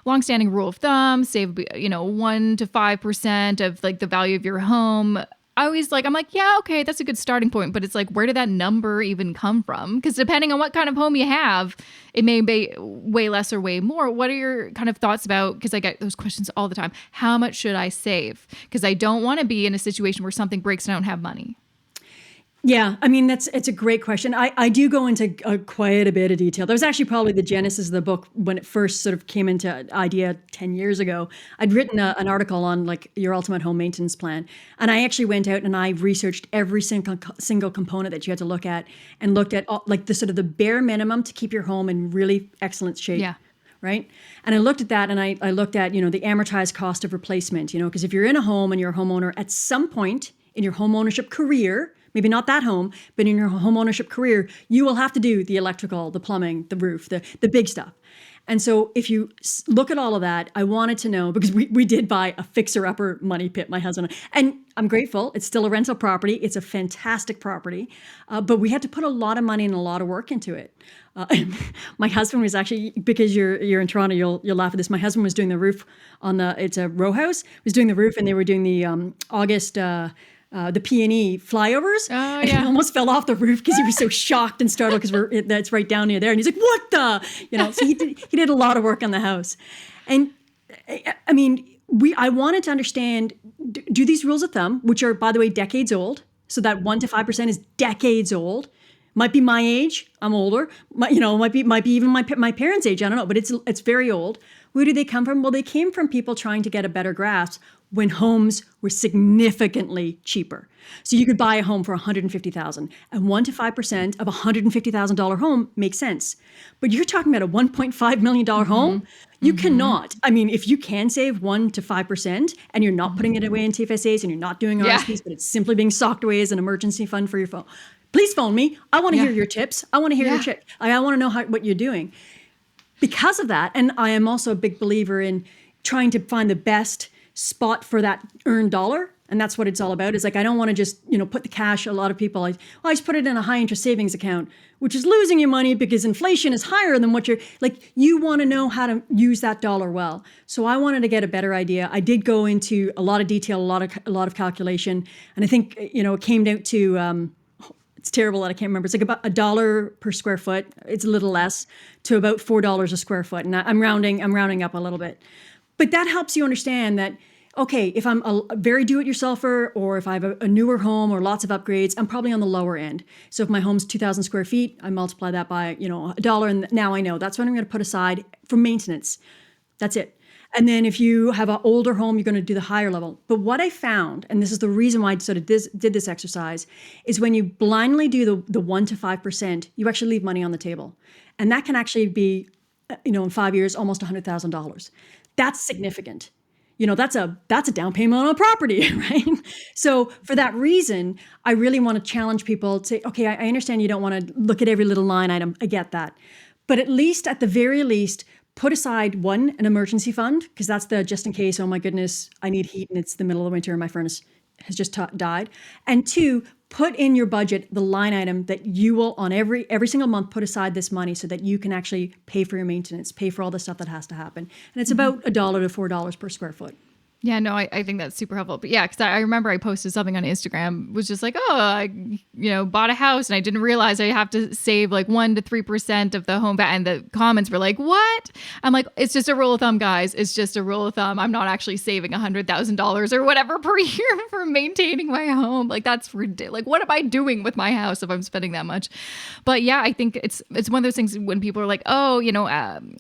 longstanding rule of thumb, save, 1 to 5% of like the value of your home. I'm like, yeah, okay, that's a good starting point. But it's like, where did that number even come from? Because depending on what kind of home you have, it may be way less or way more. What are your kind of thoughts about, because I get those questions all the time, how much should I save? Because I don't want to be in a situation where something breaks and I don't have money. Yeah, I mean, it's a great question. I do go into quite a bit of detail. That was actually probably the genesis of the book when it first sort of came into idea 10 years ago. I'd written an article on like your ultimate home maintenance plan. And I actually went out and I researched every single component that you had to look at and looked at like the sort of the bare minimum to keep your home in really excellent shape. Yeah. Right. And I looked at that and I looked at, the amortized cost of replacement, because if you're in a home and you're a homeowner at some point in your home ownership career, maybe not that home, but in your home ownership career, you will have to do the electrical, the plumbing, the roof, the big stuff. And so if you look at all of that, I wanted to know, because we did buy a fixer-upper money pit, my husband. And I'm grateful. It's still a rental property. It's a fantastic property. But we had to put a lot of money and a lot of work into it. My husband was actually, because you're in Toronto, you'll laugh at this. My husband was doing the roof it's a row house, was doing the roof, and they were doing the August... the P&E flyovers. Oh, and he almost fell off the roof because he was so shocked and startled because that's right down near there. And he's like, what the? So he did a lot of work on the house. And I mean, I wanted to understand, do these rules of thumb, which are, by the way, decades old. So that 1 to 5% is decades old. Might be my age. I'm older. Might be even my parents' age. I don't know, but it's very old. Where do they come from? Well, they came from people trying to get a better grasp when homes were significantly cheaper. So you could buy a home for $150,000, and 1 to 5% of a $150,000 home makes sense. But you're talking about a $1.5 million home. You cannot. I mean, if you can save 1 to 5% and you're not putting it away in TFSAs and you're not doing RSPs, but it's simply being socked away as an emergency fund for your phone, please phone me. I want to hear your tips. I want to hear your tips. I want to know what you're doing. Because of that, and I am also a big believer in trying to find the best spot for that earned dollar. And that's what it's all about. Is like, I don't want to just, put the cash. A lot of people I just put it in a high interest savings account, which is losing you money because inflation is higher than what you want to know how to use that dollar well. So I wanted to get a better idea. I did go into a lot of detail, a lot of calculation. And I think, it came down to, it's terrible that I can't remember. It's like about $1 per square foot. It's a little less, to about $4 a square foot. And I'm rounding up a little bit. But that helps you understand that, okay, if I'm a very do-it-yourselfer, or if I have a newer home or lots of upgrades, I'm probably on the lower end. So if my home's 2,000 square feet, I multiply that by, $1, and now I know that's what I'm going to put aside for maintenance. That's it. And then if you have an older home, you're going to do the higher level. But what I found, and this is the reation why I sort of did this exercise, is when you blindly do the 1 to 5%, you actually leave money on the table. And that can actually be, in 5 years, almost $100,000. That's significant. That's a down payment on a property, right? So for that reason, I really want to challenge people to say, okay, I understand you don't want to look at every little line item. I get that. But at the very least, put aside an emergency fund, because that's the just in case, oh my goodness, I need heat and it's the middle of the winter and my furnace has just died. And 2, put in your budget the line item that you will on every single month put aside this money so that you can actually pay for your maintenance, pay for all the stuff that has to happen. And it's about $1 to $4 per square foot. Yeah, no, I think that's super helpful. But yeah, because I remember I posted something on Instagram, was just like, oh, I bought a house and I didn't realize I have to save like 1 to 3% of the home value. And the comments were like, what? I'm like, it's just a rule of thumb, guys. It's just a rule of thumb. I'm not actually saving $100,000 or whatever per year for maintaining my home. Like, that's ridiculous. Like, what am I doing with my house if I'm spending that much? But yeah, I think it's one of those things when people are like, oh,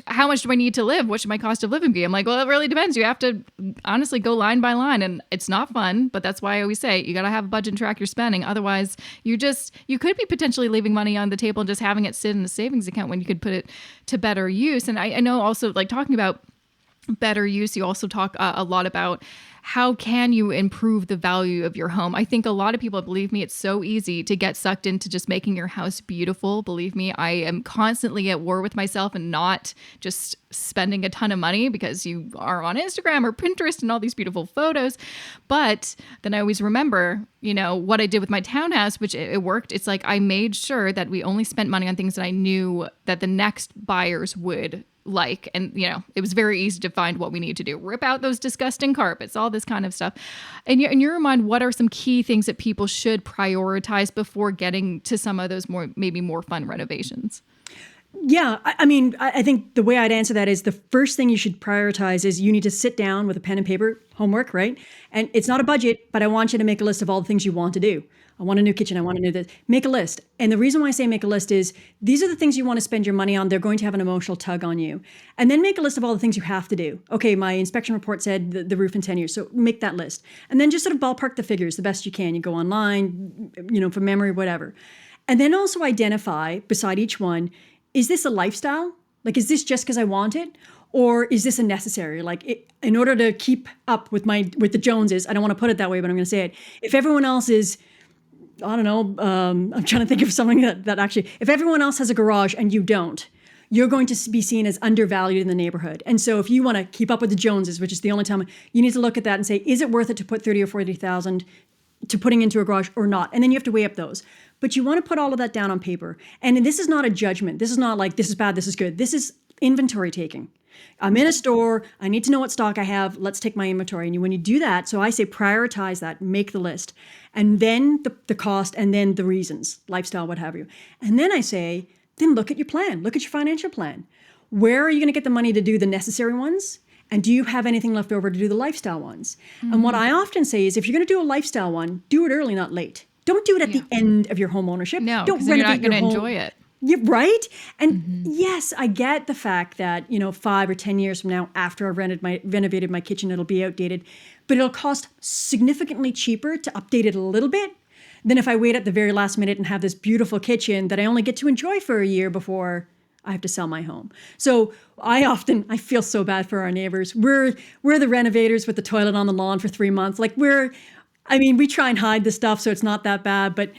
how much do I need to live? What should my cost of living be? I'm like, well, it really depends. You have to honestly honestly go line by line, and it's not fun, but that's why I always say you got to have a budget and track your spending. Otherwise you could be potentially leaving money on the table and just having it sit in a savings account when you could put it to better use. And I know also, like, talking about better use, you also talk a lot about how can you improve the value of your home. I think a lot of people, believe me, it's so easy to get sucked into just making your house beautiful. Believe me, I am constantly at war with myself and not just spending a ton of money because you are on Instagram or Pinterest and all these beautiful photos. But then I always remember, what I did with my townhouse, which it worked. It's like I made sure that we only spent money on things that I knew that the next buyers would like. And, it was very easy to find what we need to do. Rip out those disgusting carpets, all this kind of stuff. And in your mind, what are some key things that people should prioritize before getting to some of those maybe more fun renovations? Yeah, I think the way I'd answer that is the first thing you should prioritize is you need to sit down with a pen and paper, homework, right? And it's not a budget, but I want you to make a list of all the things you want to do. I want a new kitchen. I want to do this. Make a list. And the reason why I say make a list is these are the things you want to spend your money on. They're going to have an emotional tug on you. And then make a list of all the things you have to do. Okay, my inspection report said the roof in 10 years. So make that list. And then just sort of ballpark the figures the best you can. You go online, from memory, whatever. And then also identify beside each one, is this a lifestyle? Like, is this just because I want it? Or is this a necessary? Like, in order to keep up with the Joneses, I don't want to put it that way, but I'm going to say it. If everyone else is, I don't know, I'm trying to think of something that actually, if everyone else has a garage and you don't, you're going to be seen as undervalued in the neighborhood. And so if you want to keep up with the Joneses, which is the only time, you need to look at that and say, is it worth it to put 30 or 40,000 to putting into a garage or not? And then you have to weigh up those. But you want to put all of that down on paper. And this is not a judgment. This is not like, this is bad, this is good. This is inventory taking. I'm in a store. I need to know what stock I have. Let's take my inventory. And when you do that, so I say prioritize that, make the list. And then the cost, and then the reasons, lifestyle, what have you. And then I say, then look at your plan. Look at your financial plan. Where are you going to get the money to do the necessary ones? And do you have anything left over to do the lifestyle ones? Mm-hmm. And what I often say is, if you're going to do a lifestyle one, do it early, not late. Don't do it at the end of your home ownership. No, don't you're not going to enjoy it. Yeah, right? And yes, I get the fact that, 5 or 10 years from now, after I've renovated my kitchen, it'll be outdated. But it'll cost significantly cheaper to update it a little bit than if I wait at the very last minute and have this beautiful kitchen that I only get to enjoy for a year before I have to sell my home. So I feel so bad for our neighbors. We're the renovators with the toilet on the lawn for 3 months. Like we try and hide the stuff so it's not that bad, but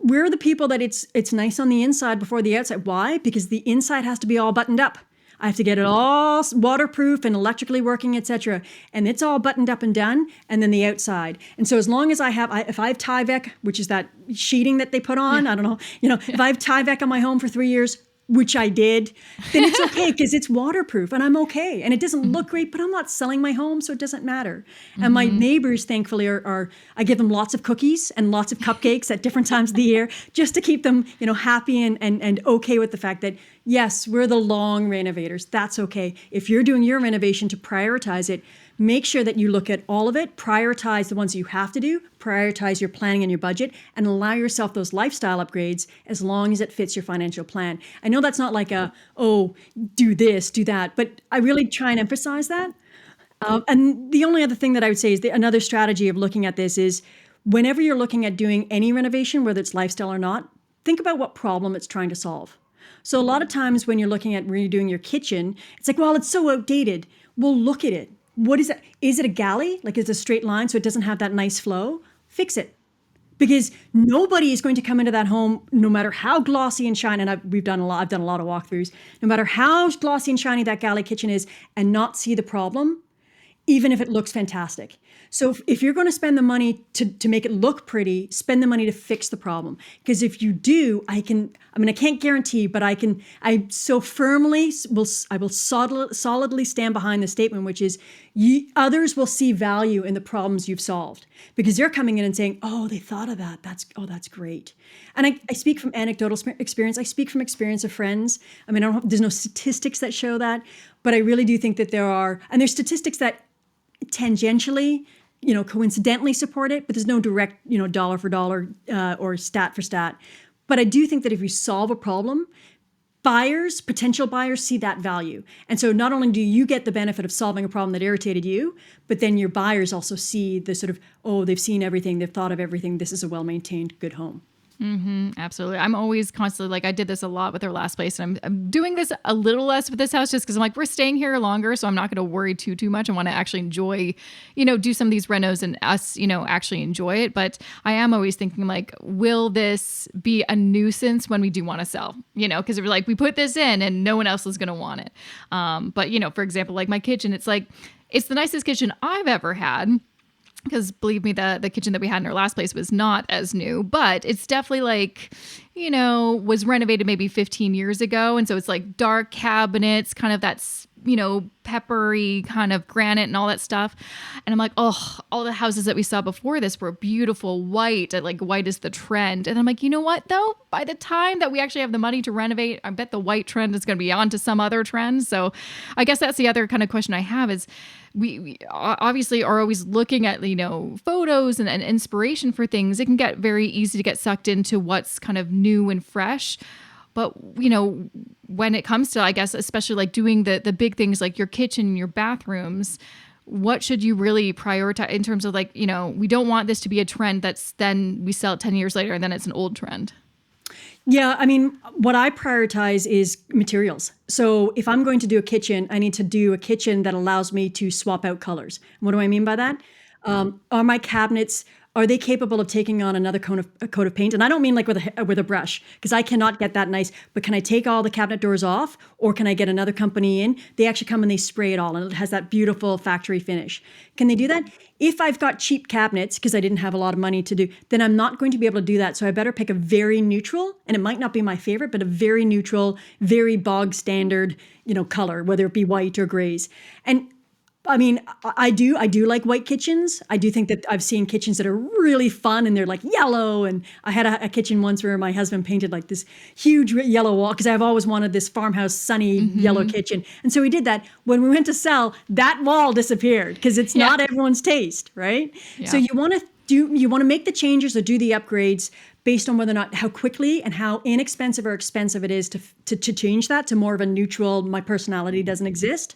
we're the people that it's nice on the inside before the outside. Why? Because the inside has to be all buttoned up. I have to get it all waterproof and electrically working, etc. And it's all buttoned up and done, and then the outside. And so as long as if I have Tyvek, which is that sheeting that they put on, I don't know, if I have Tyvek on my home for 3 years, which I did, then it's okay because it's waterproof and I'm okay. And it doesn't look great, but I'm not selling my home, so it doesn't matter. And my neighbors, thankfully, are I give them lots of cookies and lots of cupcakes at different times of the year just to keep them, happy and okay with the fact that, yes, we're the long renovators. That's okay. If you're doing your renovation, to prioritize it, make sure that you look at all of it, prioritize the ones you have to do, prioritize your planning and your budget, and allow yourself those lifestyle upgrades as long as it fits your financial plan. I know that's not like do this, do that, but I really try and emphasize that. And the only other thing that I would say is another strategy of looking at this is whenever you're looking at doing any renovation, whether it's lifestyle or not, think about what problem it's trying to solve. So a lot of times when you're looking at redoing your kitchen, it's like, well, it's so outdated. Well, look at it. What is it? Is it a galley? Like it's a straight line so it doesn't have that nice flow? Fix it. Because nobody is going to come into that home, no matter how glossy and shiny, and I've done a lot of walkthroughs, no matter how glossy and shiny that galley kitchen is and not see the problem, even if it looks fantastic. So if you're going to spend the money to make it look pretty, spend the money to fix the problem. Because if you do, I can't guarantee, but I so firmly will solidly stand behind the statement, which is others will see value in the problems you've solved because they're coming in and saying, oh, they thought of that. That's great. And I speak from anecdotal experience. I speak from experience of friends. There's no statistics that show that, but I really do think that there are, and there's statistics that tangentially, coincidentally support it, but there's no direct, dollar for dollar or stat for stat. But I do think that if you solve a problem, potential buyers see that value. And so not only do you get the benefit of solving a problem that irritated you, but then your buyers also see the sort of, oh, they've seen everything, they've thought of everything. This is a well-maintained, good home. Absolutely. I'm always constantly like, I did this a lot with our last place, and I'm doing this a little less with this house just because I'm like, we're staying here longer. So I'm not going to worry too much. I want to actually enjoy, do some of these renos and us, actually enjoy it. But I am always thinking like, will this be a nuisance when we do want to sell, because if we're like, we put this in and no one else is going to want it. But for example, like my kitchen, it's like, it's the nicest kitchen I've ever had. Because believe me, the kitchen that we had in our last place was not as new, but it's definitely like, was renovated maybe 15 years ago. And so it's like dark cabinets, kind of that's, peppery kind of granite and all that stuff. And I'm like, oh, all the houses that we saw before this were beautiful white. Like white is the trend. And I'm like, you know what though? By the time that we actually have the money to renovate, I bet the white trend is going to be on to some other trend. So I guess that's the other kind of question I have is, we obviously are always looking at, photos and inspiration for things. It can get very easy to get sucked into what's kind of new and fresh. But, when it comes to, I guess, especially like doing the big things like your kitchen and your bathrooms, what should you really prioritize in terms of like, we don't want this to be a trend that's then we sell it 10 years later and then it's an old trend. Yeah, I mean, what I prioritize is materials. So if I'm going to do a kitchen, I need to do a kitchen that allows me to swap out colors. What do I mean by that? Are my cabinets, are they capable of taking on another coat of paint? And I don't mean like with a brush, because I cannot get that nice, but can I take all the cabinet doors off, or can I get another company in? They actually come and they spray it all and it has that beautiful factory finish. Can they do that? If I've got cheap cabinets, because I didn't have a lot of money to do, then I'm not going to be able to do that. So I better pick a very neutral, and it might not be my favorite, but a very neutral, very bog standard, color, whether it be white or grays. And I mean, I do like white kitchens. I do think that I've seen kitchens that are really fun and they're like yellow. And I had a kitchen once where my husband painted like this huge yellow wall because I've always wanted this farmhouse sunny yellow kitchen. And so we did that. When we went to sell, that wall disappeared because it's not everyone's taste, right? Yeah. So you want to make the changes or do the upgrades based on whether or not how quickly and how inexpensive or expensive it is to change that to more of a neutral, my personality doesn't exist.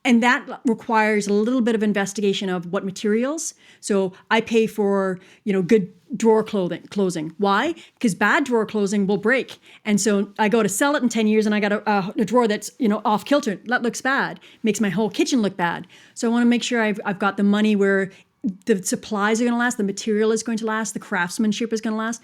And that requires a little bit of investigation of what materials. So I pay for, good drawer closing. Why? Because bad drawer closing will break. And so I go to sell it in 10 years and I got a drawer that's, off kilter. That looks bad. Makes my whole kitchen look bad. So I want to make sure I've got the money where the supplies are going to last, the material is going to last, the craftsmanship is going to last.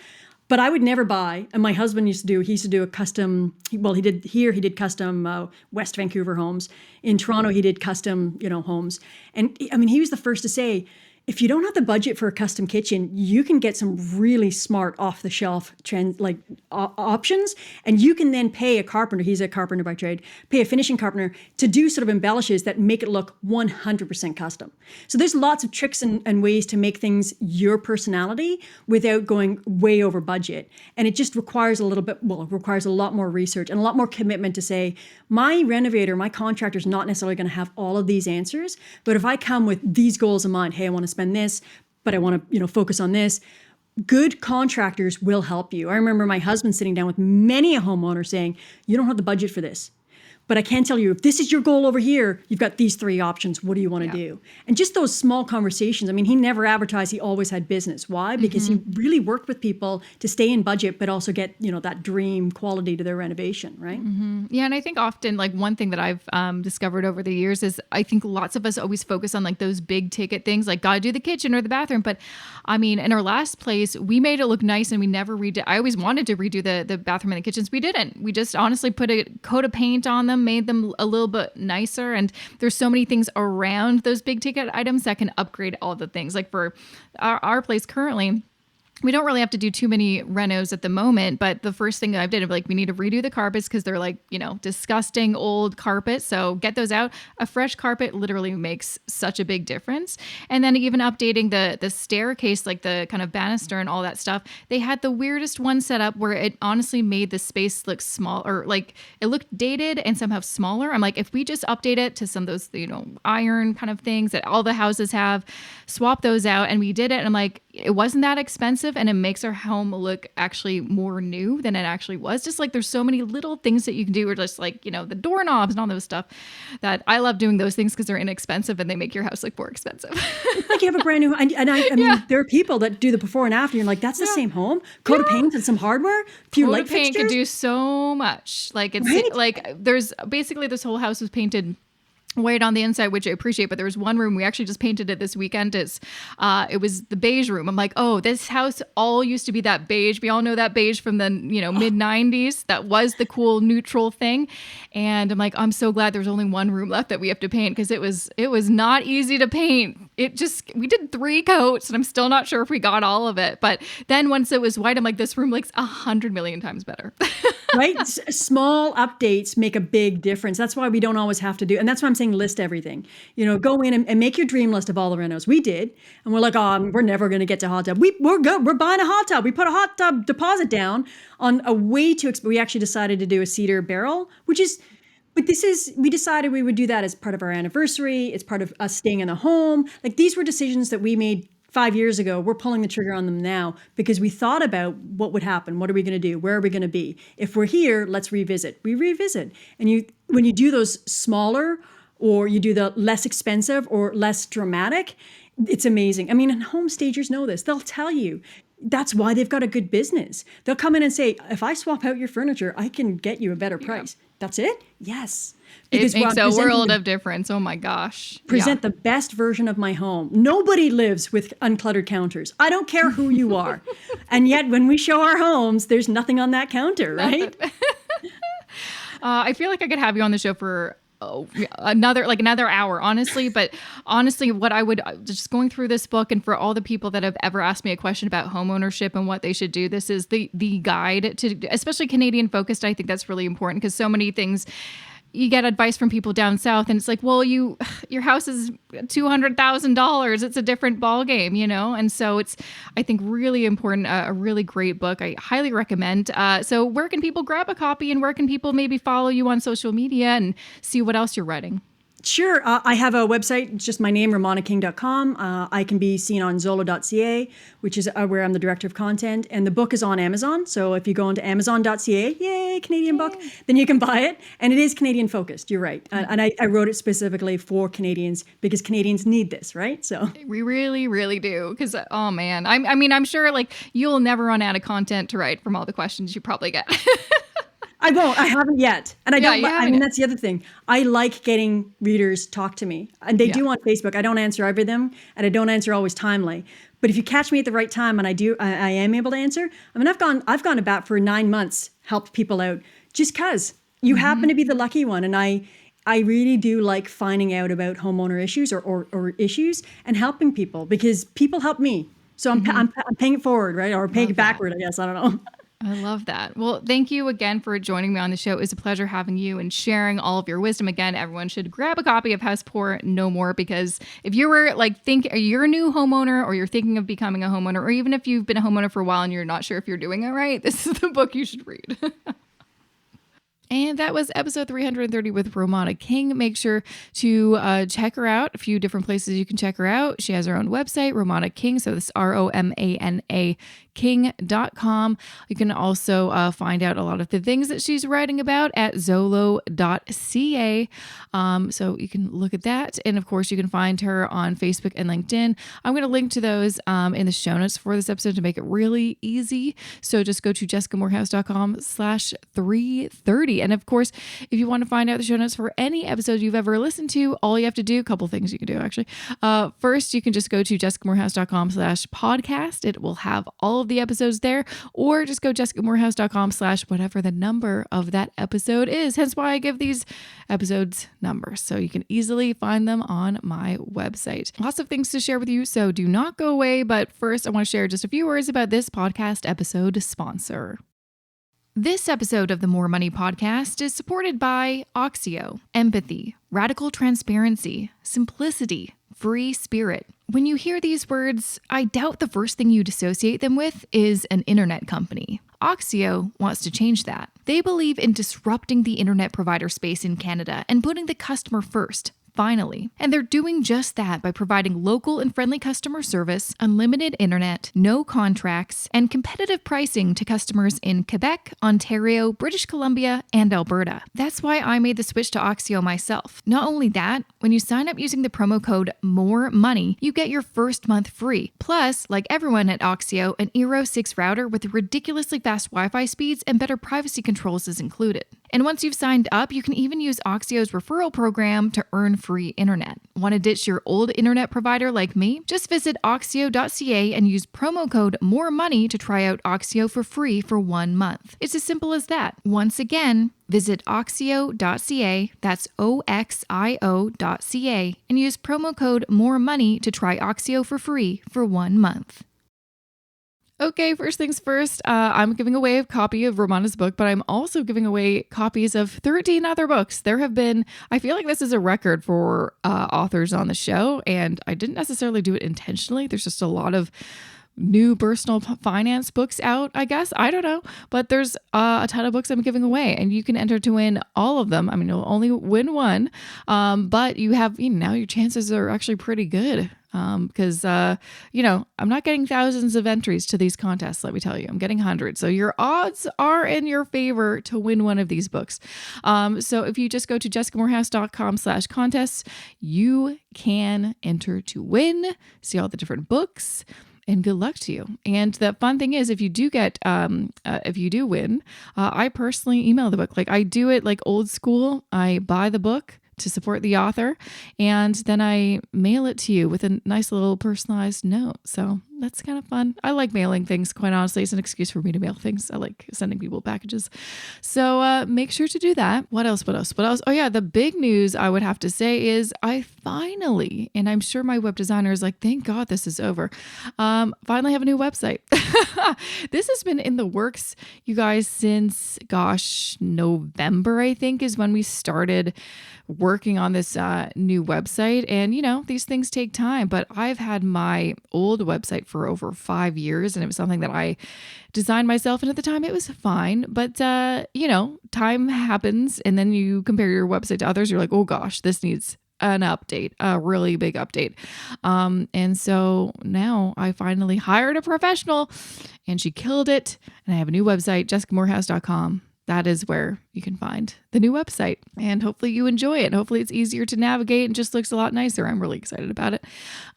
But I would never buy, and my husband used to do a custom, he did custom West Vancouver homes. In Toronto, he did custom, homes. And I mean, he was the first to say, if you don't have the budget for a custom kitchen, you can get some really smart off-the-shelf options, and you can then pay a carpenter, he's a carpenter by trade, pay a finishing carpenter to do sort of embellishes that make it look 100% custom. So there's lots of tricks and ways to make things your personality without going way over budget. And it just requires it requires a lot more research and a lot more commitment to say, my renovator, my contractor is not necessarily going to have all of these answers, but if I come with these goals in mind, hey, I want to spend this, but I want to, focus on this. Good contractors will help you. I remember my husband sitting down with many a homeowner saying, you don't have the budget for this. But I can tell you, if this is your goal over here, you've got these three options. What do you want to do? And just those small conversations. I mean, he never advertised. He always had business. Why? Because he really worked with people to stay in budget, but also get, that dream quality to their renovation, right? Yeah. And I think often like one thing that I've discovered over the years is I think lots of us always focus on like those big ticket things, like gotta do the kitchen or the bathroom. But I mean, in our last place, we made it look nice and we never redid. I always wanted to redo the bathroom and the kitchens. We didn't. We just honestly put a coat of paint on them, made them a little bit nicer. And there's so many things around those big ticket items that can upgrade all the things. Like for our place currently, we don't really have to do too many renos at the moment, but the first thing that I've did, like, we need to redo the carpets because they're like, disgusting old carpets. So get those out. A fresh carpet literally makes such a big difference. And then even updating the staircase, like the kind of banister and all that stuff. They had the weirdest one set up where it honestly made the space look small, or like it looked dated and somehow smaller. I'm like, if we just update it to some of those, iron kind of things that all the houses have, swap those out. And we did it. And I'm like, it wasn't that expensive, and it makes our home look actually more new than it actually was. Just like there's so many little things that you can do, or just like, you know, the doorknobs and all those stuff, that I love doing those things because they're inexpensive and they make your house look more expensive. It's like you have a brand new, I mean, there are people that do the before and after. You're like, that's the same home, coat of paint and some hardware, few light Paint fixtures. can do so much. Like it's like there's basically this whole house was painted white on the inside, which I appreciate, but there was one room we actually just painted it this weekend. It was the beige room. I'm like, oh, this house all used to be that beige. We all know that beige from the mid 90s. That was the cool neutral thing. And I'm like, I'm so glad there's only one room left that we have to paint, because it was not easy to paint. We did 3 coats, and I'm still not sure if we got all of it. But then once it was white, I'm like, this room looks 100 million times better. Right? Small updates make a big difference. That's why we don't always have to do, and that's why I'm saying list everything. Go in and make your dream list of all the renos. We did, and we're like, oh, we're never going to get to hot tub. We're good. We're buying a hot tub. We put a hot tub deposit down on a way too. We actually decided to do a cedar barrel, we decided we would do that as part of our anniversary. It's part of us staying in the home. Like, these were decisions that we made 5 years ago. We're pulling the trigger on them now because we thought about what would happen. What are we going to do? Where are we going to be? If we're here, let's revisit. We revisit. And when you do those smaller, or you do the less expensive or less dramatic, it's amazing. I mean, and home stagers know this. They'll tell you. That's why they've got a good business. They'll come in and say, if I swap out your furniture, I can get you a better price. That's it? Yes. Because it makes a world of difference. Oh my gosh. Present the best version of my home. Nobody lives with uncluttered counters. I don't care who you are. And yet when we show our homes, there's nothing on that counter, right? I feel like I could have you on the show for another hour, honestly. But honestly, what I would, just going through this book, and for all the people that have ever asked me a question about home ownership and what they should do, this is the guide to, especially Canadian focused. I think that's really important, because so many things, you get advice from people down south, and it's like, well, your house is $200,000. It's a different ball game, And so it's, I think, really important. A really great book. I highly recommend. So where can people grab a copy, and where can people maybe follow you on social media and see what else you're writing? Sure. I have a website. It's just my name, romanaking.com. I can be seen on Zolo.ca, which is where I'm the director of content. And the book is on Amazon. So if you go into Amazon.ca, yay, Canadian book, then you can buy it. And it is Canadian focused. You're right. And I wrote it specifically for Canadians, because Canadians need this, right? So we really, really do. Because, oh man, I'm sure like you'll never run out of content to write from all the questions you probably get. I won't. I haven't yet. And I don't. I mean, that's the other thing. I like getting readers talk to me, and they do on Facebook. I don't answer every them, and I don't answer always timely. But if you catch me at the right time, and I am able to answer. I mean, I've gone to bat for 9 months, helped people out, just because you happen to be the lucky one. And I really do like finding out about homeowner issues or issues and helping people, because people help me. So I'm paying it forward, right? Or paying it backward, I guess. I don't know. I love that. Well, thank you again for joining me on the show. It was a pleasure having you and sharing all of your wisdom. Again, everyone should grab a copy of House Poor No More, because if you were you're a new homeowner, or you're thinking of becoming a homeowner, or even if you've been a homeowner for a while and you're not sure if you're doing it right, this is the book you should read. And that was episode 330 with Romana King. Make sure to check her out. A few different places you can check her out. She has her own website, Romana King. So this is ROMANA King.com. You can also find out a lot of the things that she's writing about at Zolo.ca. So you can look at that. And of course, you can find her on Facebook and LinkedIn. I'm going to link to those in the show notes for this episode to make it really easy. So just go to jessicamorehouse.com/330. And of course, if you want to find out the show notes for any episode you've ever listened to, all you have to do, a couple things you can do actually. First, you can just go to jessicamorehouse.com/podcast. It will have all of the episodes there, or just go jessicamorehouse.com/whatever the number of that episode is. Hence why I give these episodes numbers, so you can easily find them on my website. Lots of things to share with you, so do not go away. But first, I want to share just a few words about this podcast episode sponsor. This episode of the More Money Podcast is supported by Oxio, empathy, radical transparency, simplicity, free spirit. When you hear these words, I doubt the first thing you'd associate them with is an internet company. Oxio wants to change that. They believe in disrupting the internet provider space in Canada and putting the customer first. finally. And they're doing just that by providing local and friendly customer service, unlimited internet, no contracts, and competitive pricing to customers in Quebec, Ontario, British Columbia, and Alberta. That's why I made the switch to Oxio myself. Not only that, when you sign up using the promo code MOREMONEY, you get your first month free. Plus, like everyone at Oxio, an Eero 6 router with ridiculously fast Wi-Fi speeds and better privacy controls is included. And once you've signed up, you can even use Oxio's referral program to earn free internet. Want to ditch your old internet provider like me? Just visit oxio.ca and use promo code MOREMONEY to try out Oxio for free for 1 month. It's as simple as that. Once again, visit oxio.ca, that's oxio.ca, and use promo code MOREMONEY to try Oxio for free for 1 month. Okay, first things first, I'm giving away a copy of Romana's book, but I'm also giving away copies of 13 other books. There have been, I feel like this is a record for authors on the show, and I didn't necessarily do it intentionally. There's just a lot of new personal finance books out, I guess. I don't know. But there's a ton of books I'm giving away, and you can enter to win all of them. I mean, you'll only win one, but you have, now your chances are actually pretty good. Because, I'm not getting thousands of entries to these contests, let me tell you. I'm getting hundreds. So your odds are in your favor to win one of these books. So if you just go to jessicamorehouse.com/contests, you can enter to win, see all the different books, and good luck to you. And the fun thing is, if you do win, I personally email the book. Like I do it like old school. I buy the book to support the author, and then I mail it to you with a nice little personalized note. So that's kind of fun. I like mailing things, quite honestly. It's an excuse for me to mail things. I like sending people packages. So make sure to do that. What else? Oh yeah, the big news I would have to say is I finally, and I'm sure my web designer is like, thank God this is over, finally have a new website. This has been in the works, you guys, since, November, I think, is when we started working on this new website. And, these things take time, but I've had my old website for over 5 years, and it was something that I designed myself. And at the time it was fine, but, time happens, and then you compare your website to others. You're like, oh gosh, this needs an update, a really big update. And so now I finally hired a professional, and she killed it. And I have a new website, jessicamorehouse.com. That is where you can find the new website, and hopefully you enjoy it. Hopefully it's easier to navigate and just looks a lot nicer. I'm really excited about it.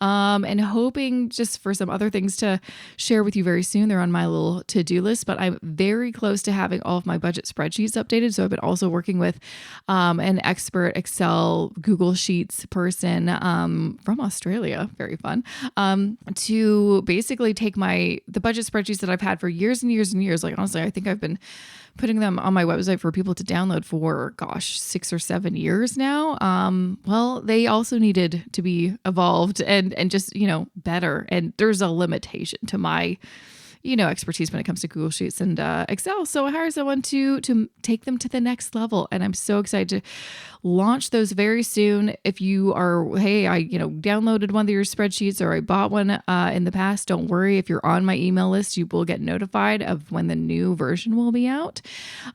And hoping just for some other things to share with you very soon. They're on my little to-do list, but I'm very close to having all of my budget spreadsheets updated. So I've been also working with an expert Excel Google Sheets person from Australia, very fun, to basically take the budget spreadsheets that I've had for years and years and years. Like honestly, I think I've been putting them on my website for people to download for, 6 or 7 years now. Well, they also needed to be evolved and just, better. And there's a limitation to my, expertise when it comes to Google Sheets and Excel. So I hired someone to take them to the next level. And I'm so excited to launch those very soon. If you are, hey, I downloaded one of your spreadsheets, or I bought one in the past, don't worry. If you're on my email list, you will get notified of when the new version will be out.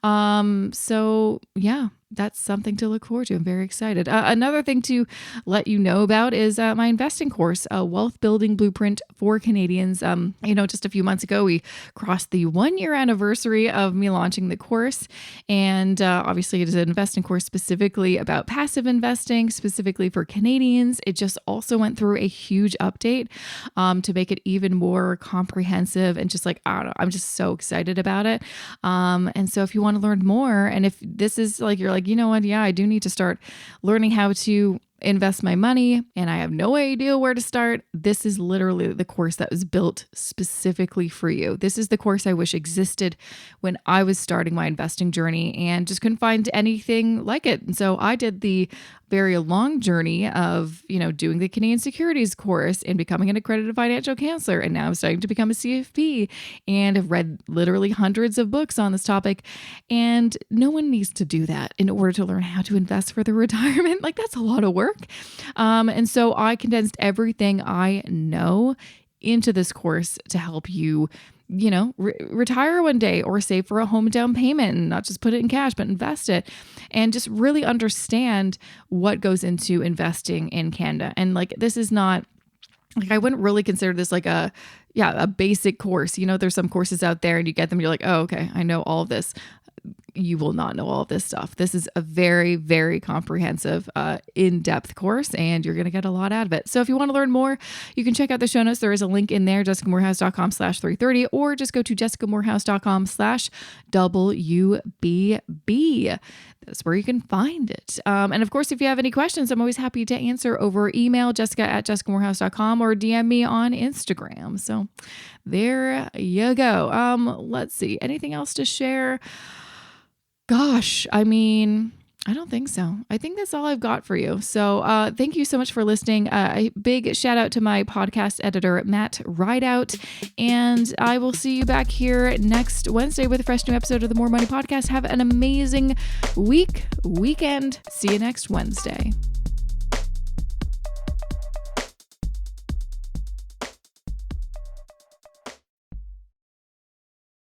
So yeah, that's something to look forward to. I'm very excited. Another thing to let you know about is my investing course, a wealth building blueprint for Canadians. Just a few months ago, we crossed the 1-year anniversary of me launching the course. And obviously it is an investing course specifically about passive investing, specifically for Canadians. It just also went through a huge update to make it even more comprehensive, and just like, I don't know, I'm just so excited about it. And so if you want to learn more, and if this is like, you're like, you know what? Yeah, I do need to start learning how to invest my money, and I have no idea where to start. This is literally the course that was built specifically for you. This is the course I wish existed when I was starting my investing journey and just couldn't find anything like it. And so I did the very long journey of, doing the Canadian Securities course and becoming an accredited financial counselor. And now I'm starting to become a CFP, and have read literally hundreds of books on this topic. And no one needs to do that in order to learn how to invest for their retirement. Like, that's a lot of work. And so I condensed everything I know into this course to help you, retire one day or save for a home down payment and not just put it in cash, but invest it and just really understand what goes into investing in Canada. And this is not I wouldn't really consider this a basic course. There's some courses out there and you get them, you're like, oh, okay, I know all of this. You will not know all of this stuff. This is a very, very comprehensive, in-depth course, and you're going to get a lot out of it. So if you want to learn more, you can check out the show notes. There is a link in there, jessicamorehouse.com/330, or just go to jessicamorehouse.com/WBB. That's where you can find it. And of course, if you have any questions, I'm always happy to answer over email, jessica@jessicamorehouse.com, or DM me on Instagram. So there you go. Let's see. Anything else to share? Gosh, I don't think so. I think that's all I've got for you. So thank you so much for listening. A big shout out to my podcast editor, Matt Rideout. And I will see you back here next Wednesday with a fresh new episode of the More Money Podcast. Have an amazing weekend. See you next Wednesday.